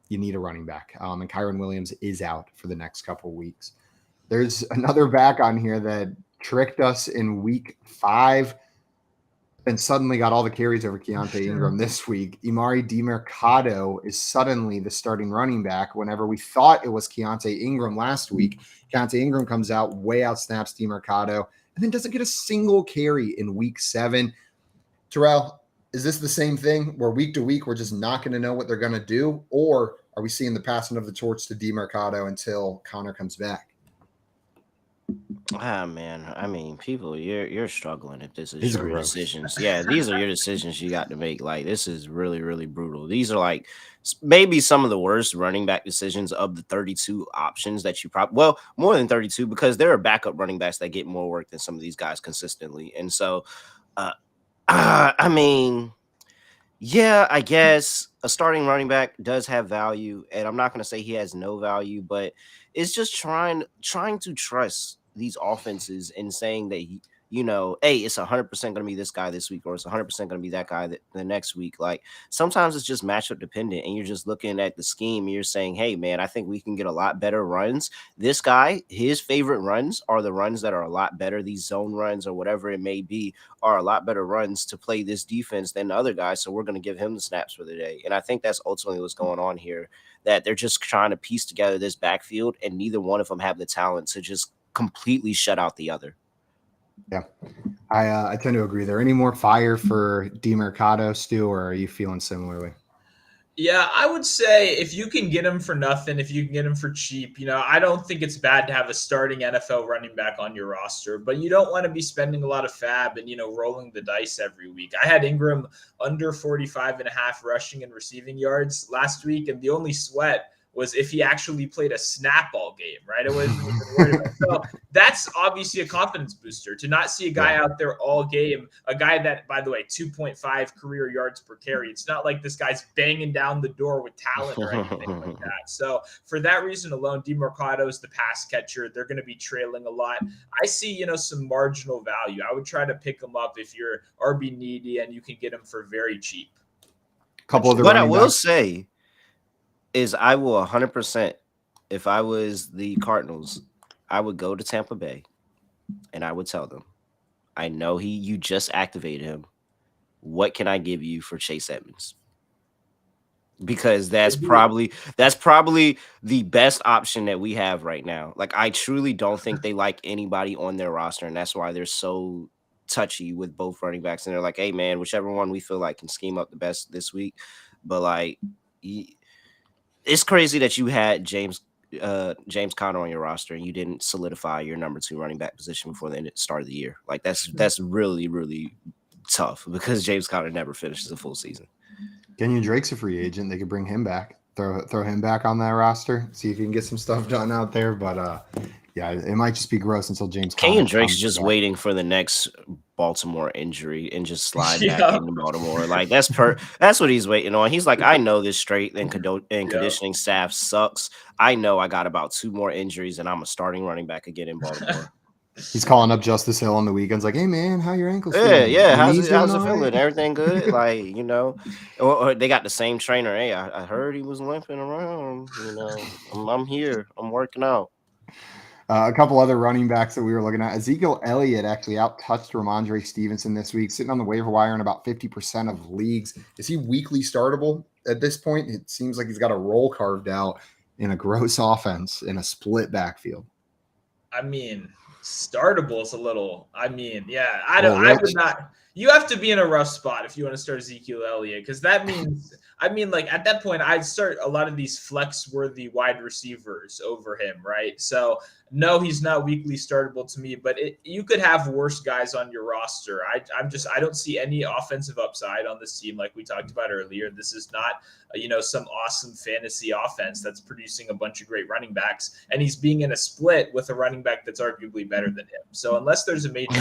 you need a running back. And Kyron Williams is out for the next couple of weeks. There's another back on here that tricked us in week 5 and suddenly got all the carries over Keontae Ingram this week. Emari Demarcado is suddenly the starting running back whenever we thought it was Keontae Ingram last week. Keontae Ingram comes out, way out snaps Demarcado, and then doesn't get a single carry in week 7. Terrell, is this the same thing where week to week we're just not going to know what they're going to do? Or are we seeing the passing of the torch to Demarcado until Connor comes back? Ah man, I mean, people, you're struggling if this is your gross. decisions. Yeah, these are your decisions you got to make. Like, this is really, really brutal. These are like maybe some of the worst running back decisions of the 32 options that you probably more than 32 because there are backup running backs that get more work than some of these guys consistently. And so, I mean, yeah, I guess a starting running back does have value, and I'm not going to say he has no value, but it's just trying to trust these offenses and saying that hey, it's 100% going to be this guy this week, or it's 100% going to be that guy the next week. Like sometimes it's just matchup dependent, and you're just looking at the scheme and you're saying, hey, man, I think we can get a lot better runs. This guy, his favorite runs are the runs that are a lot better. These zone runs or whatever it may be are a lot better runs to play this defense than the other guys. So we're going to give him the snaps for the day. And I think that's ultimately what's going on here, that they're just trying to piece together this backfield, and neither one of them have the talent to just completely shut out the other. Yeah, I tend to agree. There any more fire for Demarcado, Stu, or are you feeling similarly? Yeah, I would say if you can get him for nothing, if you can get him for cheap, I don't think it's bad to have a starting NFL running back on your roster, but you don't want to be spending a lot of fab and, rolling the dice every week. I had Ingram under 45.5 rushing and receiving yards last week, and the only sweat was if he actually played a snap all game, right? I wasn't even worried about it. So that's obviously a confidence booster to not see a guy out there all game, a guy that, by the way, 2.5 career yards per carry. It's not like this guy's banging down the door with talent or anything like that. So for that reason alone, Demarcado is the pass catcher. They're going to be trailing a lot. I see, some marginal value. I would try to pick him up if you're RB needy and you can get him for very cheap. What I will say is I will 100%, if I was the Cardinals, I would go to Tampa Bay and I would tell them, I know you just activated him. What can I give you for Chase Edmonds? Because that's probably the best option that we have right now. Like, I truly don't think they like anybody on their roster, and that's why they're so touchy with both running backs. And they're like, hey, man, whichever one we feel like can scheme up the best this week. But, like, it's crazy that you had James Conner on your roster and you didn't solidify your number 2 running back position before the start of the year. Like that's really, really tough because James Conner never finishes a full season. Kenyon Drake's a free agent. They could bring him back, throw him back on that roster, see if you can get some stuff done out there. But yeah, it might just be gross until James Conner. Kenyon Drake's just waiting for the next Baltimore injury and just slide back into Baltimore. Like that's what he's waiting on. He's like, I know this strength and conditioning staff sucks. I know I got about 2 more injuries and I'm a starting running back again in Baltimore. He's calling up Justice Hill on the weekends, like, "Hey man, how your ankles feeling? Yeah, how's it feeling? Everything good? Like, or they got the same trainer. Hey, I heard he was limping around. I'm here. I'm working out." A couple other running backs that we were looking at. Ezekiel Elliott actually out-touched Ramondre Stevenson this week, sitting on the waiver wire in about 50% of leagues. Is he weekly startable at this point? It seems like he's got a role carved out in a gross offense in a split backfield. I mean, startable is a little. I mean, yeah, I Well, don't. I would Rich, not. You have to be in a rough spot if you want to start Ezekiel Elliott, because that means. I mean, like at that point, I'd start a lot of these flex-worthy wide receivers over him, right? So no, he's not weekly startable to me, but you could have worse guys on your roster. I don't see any offensive upside on this team, like we talked about earlier. This is not some awesome fantasy offense that's producing a bunch of great running backs, and he's being in a split with a running back that's arguably better than him. So unless there's a major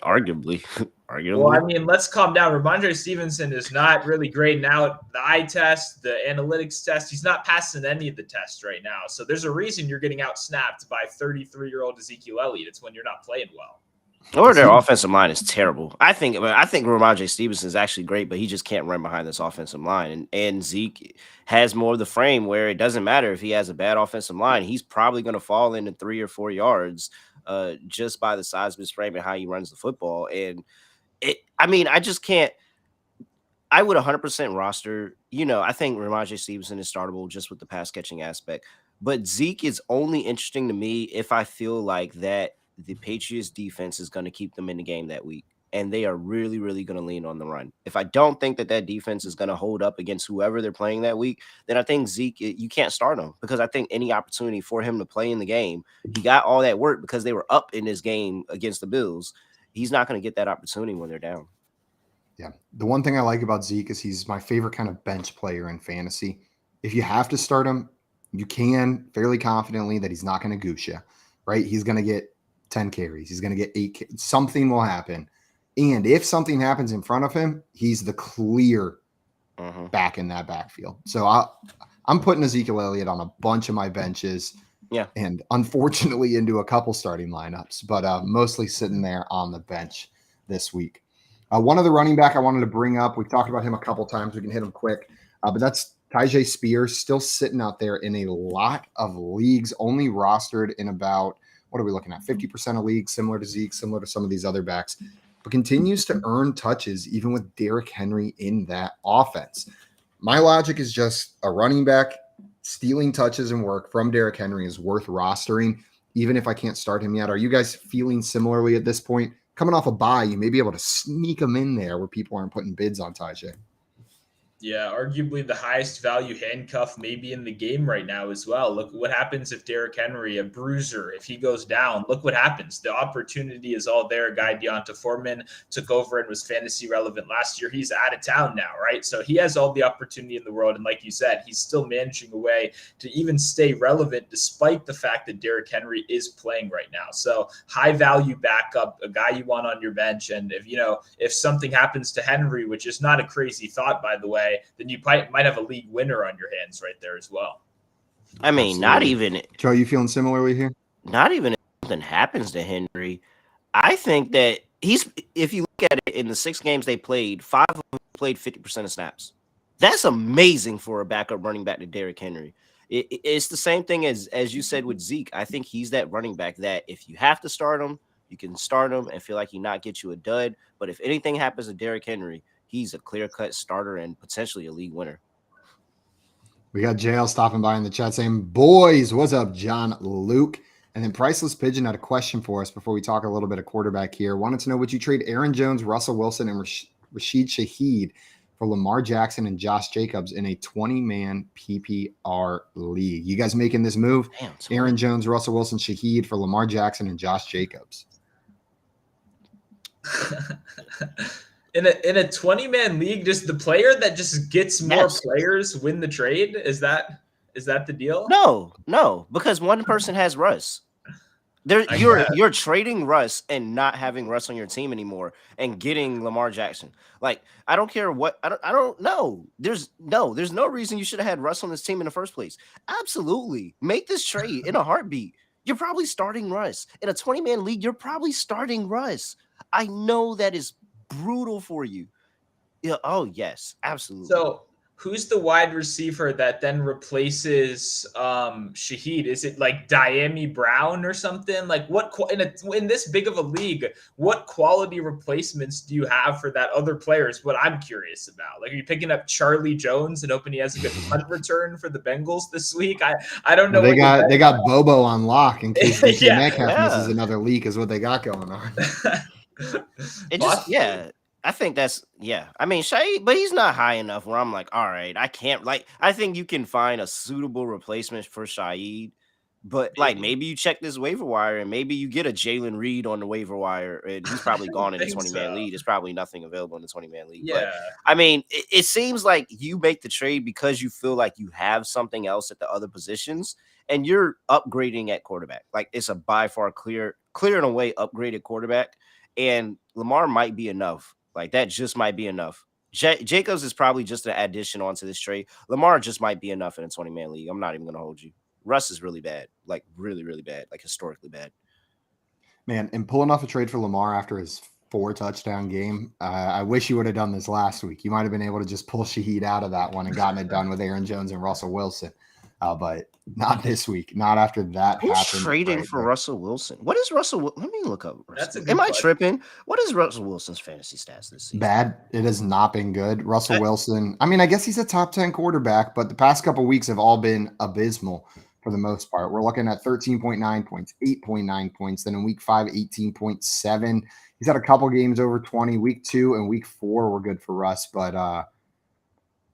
arguably. Well, I mean, let's calm down. Ramondre Stevenson is not really grading out the eye test, the analytics test. He's not passing any of the tests right now. So there's a reason you're getting out-snapped by 33-year-old Ezekiel Elliott. It's when you're not playing well. Or their offensive line is terrible. I think Ramondre Stevenson is actually great, but he just can't run behind this offensive line. And Zeke has more of the frame where it doesn't matter if he has a bad offensive line. He's probably going to fall into 3 or 4 yards just by the size of his frame and how he runs the football. And I just can't. I would 100% roster. I think Ramondre Stevenson is startable just with the pass catching aspect. But Zeke is only interesting to me if I feel like that the Patriots defense is going to keep them in the game that week. And they are really, really going to lean on the run. If I don't think that defense is going to hold up against whoever they're playing that week, then I think Zeke, you can't start him, because I think any opportunity for him to play in the game, he got all that work because they were up in this game against the Bills. He's not going to get that opportunity when they're down. Yeah. The one thing I like about Zeke is he's my favorite kind of bench player in fantasy. If you have to start him, you can fairly confidently that he's not going to goose you, right? He's going to get 10 carries. He's going to get 8. Something will happen. And if something happens in front of him, he's the clear back in that backfield. So I'm putting Ezekiel Elliott on a bunch of my benches. Yeah. And unfortunately into a couple starting lineups, but mostly sitting there on the bench this week. One other running back I wanted to bring up, we've talked about him a couple times. We can hit him quick, but that's Tajae Spears, still sitting out there in a lot of leagues, only rostered in about, what are we looking at? 50% of leagues, similar to Zeke, similar to some of these other backs, but continues to earn touches even with Derrick Henry in that offense. My logic is just a running back stealing touches and work from Derrick Henry is worth rostering, even if I can't start him yet. Are you guys feeling similarly at this point? Coming off a bye, you may be able to sneak him in there where people aren't putting bids on Tajae. Yeah, arguably the highest value handcuff maybe in the game right now as well. Look what happens if Derrick Henry, a bruiser, if he goes down. Look what happens. The opportunity is all there. Guy Deonta Foreman took over and was fantasy relevant last year. He's out of town now, right? So he has all the opportunity in the world. And like you said, he's still managing a way to even stay relevant despite the fact that Derrick Henry is playing right now. So high value backup, a guy you want on your bench. And if something happens to Henry, which is not a crazy thought, by the way, then you might have a league winner on your hands right there as well. I mean, not even Joe, you feeling similarly here? Not even if something happens to Henry. I think that if you look at it in the 6 games they played, 5 of them played 50% of snaps. That's amazing for a backup running back to Derrick Henry. It's the same thing as you said with Zeke. I think he's that running back that if you have to start him, you can start him and feel like he not get you a dud. But if anything happens to Derrick Henry, he's a clear-cut starter and potentially a league winner. We got JL stopping by in the chat saying, boys, what's up, John Luke? And then Priceless Pigeon had a question for us before we talk a little bit of quarterback here. Wanted to know, would you trade Aaron Jones, Russell Wilson, and Rashid Shaheed for Lamar Jackson and Josh Jacobs in a 20-man PPR league? You guys making this move? Damn, Aaron Jones, Russell Wilson, Shaheed for Lamar Jackson and Josh Jacobs. In a 20-man league, just the player that just gets more players win the trade? Is that the deal? No, because one person has Russ. You're trading Russ and not having Russ on your team anymore and getting Lamar Jackson. Like, I don't care what I don't know. There's no reason you should have had Russ on this team in the first place. Absolutely. Make this trade in a heartbeat. You're probably starting Russ. In a 20-man league, you're probably starting Russ. I know that is brutal for you. Yeah. Oh, yes, absolutely. So who's the wide receiver that then replaces Shaheed? Is it like Diami Brown or something? Like what in this big of a league, what quality replacements do you have for that other player is what I'm curious about. Like, are you picking up Charlie Jones and hoping he has a good punt return for the Bengals this week? I don't know. Well, they got Bobo on lock in case DK Yeah. Metcalf misses another leak is what they got going on. It just, I think that's, I mean, Shaheed, but he's not high enough where I'm like, all right, I can't, like, I think you can find a suitable replacement for Shaheed, but like maybe you check this waiver wire and maybe you get a Jalin Reed on the waiver wire and he's probably gone in the 20-man league. There's probably nothing available in the 20-man league. Yeah. But I mean, it seems like you make the trade because you feel like you have something else at the other positions and you're upgrading at quarterback. Like, it's a by far clear and away upgraded quarterback. And Lamar might be enough. Like, that just might be enough. Jacobs is probably just an addition onto this trade. Lamar just might be enough in a 20-man league. I'm not even going to hold you. Russ is really bad, like really, really bad, like historically bad. Man, and pulling off a trade for Lamar after his 4-touchdown game, I wish you would have done this last week. You might have been able to just pull Shaheed out of that one and gotten it done with Aaron Jones and Russell Wilson. But not this week. Not after that Who's happened. trading for Russell Wilson? What is Russell? Let me look up. Am I tripping? What is Russell Wilson's fantasy stats this season? Bad. It has not been good. Russell Wilson, I mean, I guess he's a top 10 quarterback, but the past couple of weeks have all been abysmal for the most part. We're looking at 13.9 points, 8.9 points. Then in week 5, 18.7. He's had a couple games over 20. Week 2 and week 4 were good for Russ, but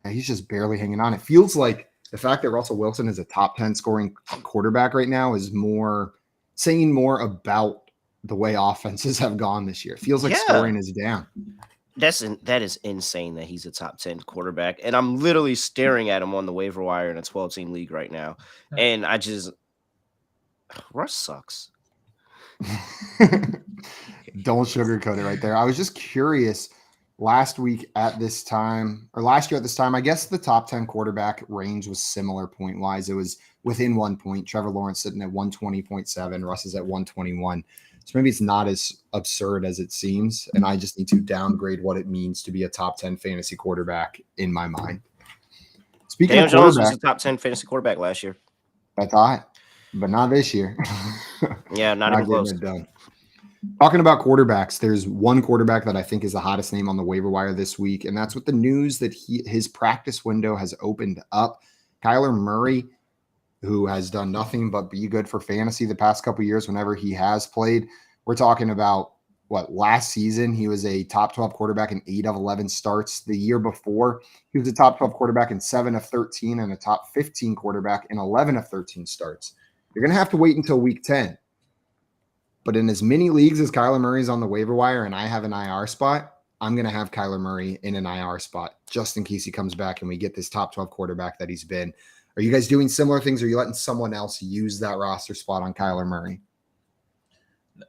he's just barely hanging on. It feels like the fact that Russell Wilson is a top 10 scoring quarterback right now is saying more about the way offenses have gone this year. It feels like scoring is down. That is insane that he's a top 10 quarterback. And I'm literally staring at him on the waiver wire in a 12-team league right now. And Russ sucks. Don't sugarcoat it right there. I was just curious. Last year at this time, I guess the top 10 quarterback range was similar point wise. It was within 1 point. Trevor Lawrence sitting at 120.7. Russ is at 121. So maybe it's not as absurd as it seems. And I just need to downgrade what it means to be a top 10 fantasy quarterback in my mind. Speaking of Jones was a top 10 fantasy quarterback last year. I thought, but not this year. Yeah, not even close. Talking about quarterbacks, there's one quarterback that I think is the hottest name on the waiver wire this week, and that's with the news that his practice window has opened up. Kyler Murray, who has done nothing but be good for fantasy the past couple of years whenever he has played. We're talking about, last season he was a top 12 quarterback in 8 of 11 starts. The year before, he was a top 12 quarterback in 7 of 13 and a top 15 quarterback in 11 of 13 starts. You're going to have to wait until week 10. But in as many leagues as Kyler Murray's on the waiver wire and I have an IR spot, I'm going to have Kyler Murray in an IR spot just in case he comes back and we get this top 12 quarterback that he's been. Are you guys doing similar things? Or are you letting someone else use that roster spot on Kyler Murray?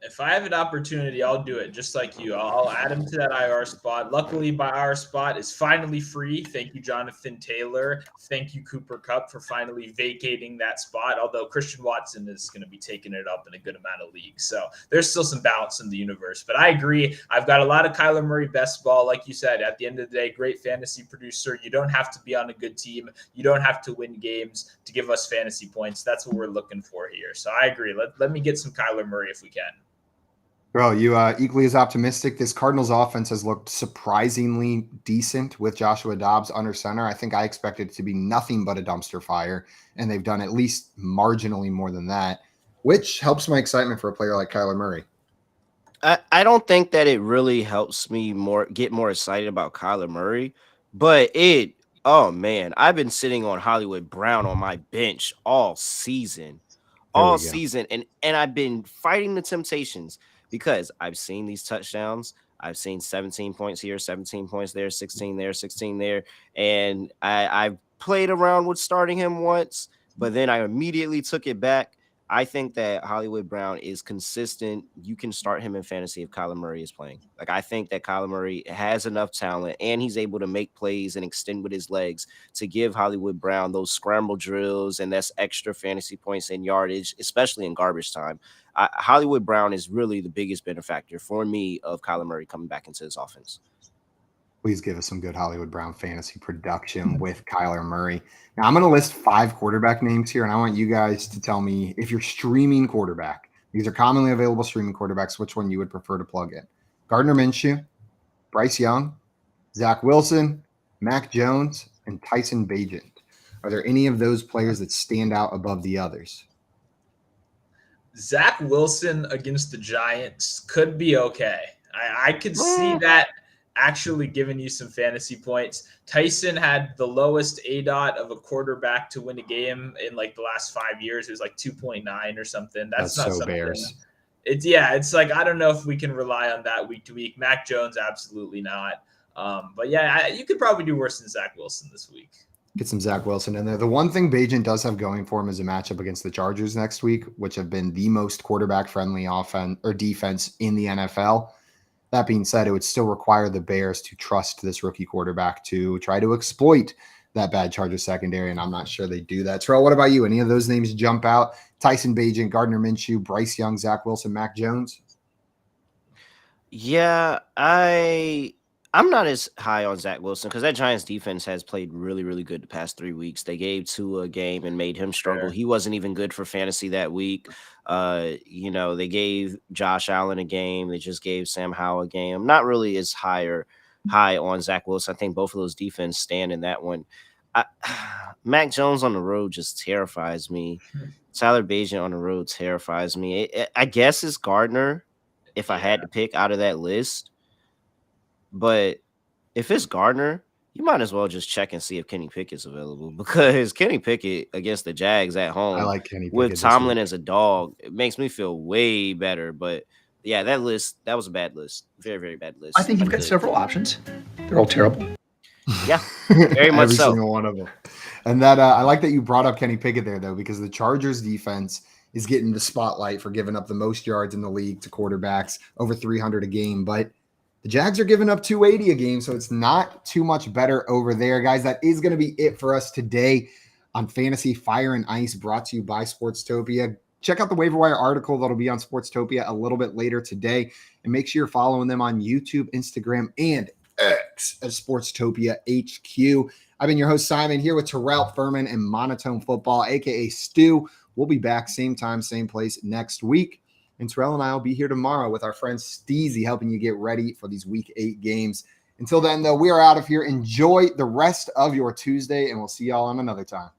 If I have an opportunity, I'll do it just like you. I'll add him to that IR spot. Luckily, my IR spot is finally free. Thank you, Jonathan Taylor. Thank you, Cooper Kupp, for finally vacating that spot, although Christian Watson is going to be taking it up in a good amount of leagues. So there's still some balance in the universe. But I agree. I've got a lot of Kyler Murray best ball. Like you said, at the end of the day, great fantasy producer. You don't have to be on a good team. You don't have to win games to give us fantasy points. That's what we're looking for here. So I agree. Let me get some Kyler Murray if we can. Bro, you equally as optimistic. This Cardinals offense has looked surprisingly decent with Joshua Dobbs under center. I think I expected it to be nothing but a dumpster fire, and they've done at least marginally more than that, which helps my excitement for a player like Kyler Murray. I don't think that it really helps me get more excited about Kyler Murray, but oh man, I've been sitting on Hollywood Brown on my bench all season, and I've been fighting the temptations. Because I've seen these touchdowns. I've seen 17 points here, 17 points there, 16 there, 16 there. And I've played around with starting him once, but then I immediately took it back. I think that Hollywood Brown is consistent. You can start him in fantasy if Kyler Murray is playing. Like, I think that Kyler Murray has enough talent and he's able to make plays and extend with his legs to give Hollywood Brown those scramble drills and that's extra fantasy points and yardage, especially in garbage time. Hollywood Brown is really the biggest benefactor for me of Kyler Murray coming back into his offense. Please give us some good Hollywood Brown fantasy production with Kyler Murray. Now, I'm going to list 5 quarterback names here, and I want you guys to tell me if you're streaming quarterback. These are commonly available streaming quarterbacks, which one you would prefer to plug in. Gardner Minshew, Bryce Young, Zach Wilson, Mac Jones, and Tyson Bagent. Are there any of those players that stand out above the others? Zach Wilson against the Giants could be okay. I could see that actually giving you some fantasy points. Tyson had the lowest ADOT of a quarterback to win a game in like the last 5 years. It was like 2.9 or something. That's not so something. Bears. It's like, I don't know if we can rely on that week to week. Mac Jones, absolutely not. But yeah, you could probably do worse than Zach Wilson this week. Get some Zach Wilson in there. The one thing Bagent does have going for him is a matchup against the Chargers next week, which have been the most quarterback-friendly offense or defense in the NFL. That being said, it would still require the Bears to trust this rookie quarterback to try to exploit that bad Chargers secondary, and I'm not sure they do that. Terrell, what about you? Any of those names jump out? Tyson Bagent, Gardner Minshew, Bryce Young, Zach Wilson, Mac Jones? Yeah, I'm not as high on Zach Wilson because that Giants defense has played really, really good the past 3 weeks. They gave Tua a game and made him struggle. Sure. He wasn't even good for fantasy that week. They gave Josh Allen a game. They just gave Sam Howell a game. I'm not really as high on Zach Wilson. I think both of those defense stand in that one. Mac Jones on the road just terrifies me. Tyler Bagent on the road terrifies me. I guess it's Gardner if I had to pick out of that list. But if it's Gardner, you might as well just check and see if Kenny Pickett's available because Kenny Pickett against the Jags at home I like Kenny Pickett with Tomlin as a dog, it makes me feel way better. But yeah, that was a bad list. Very, very bad list. I think you've got several options. They're all terrible. Yeah, very much Every so. single one of them. And that I like that you brought up Kenny Pickett there, though, because the Chargers defense is getting the spotlight for giving up the most yards in the league to quarterbacks, over 300 a game. But the Jags are giving up 280 a game, so it's not too much better over there. Guys, that is going to be it for us today on Fantasy Fire and Ice, brought to you by Sportstopia. Check out the Waiver Wire article that'll be on Sportstopia a little bit later today. And make sure you're following them on YouTube, Instagram, and X at Sportstopia HQ. I've been your host, Simon, here with Terrell Furman and Montone Football, a.k.a. Stu. We'll be back same time, same place next week. And Terrell and I will be here tomorrow with our friend Steezy helping you get ready for these Week 8 games. Until then, though, we are out of here. Enjoy the rest of your Tuesday, and we'll see y'all on another time.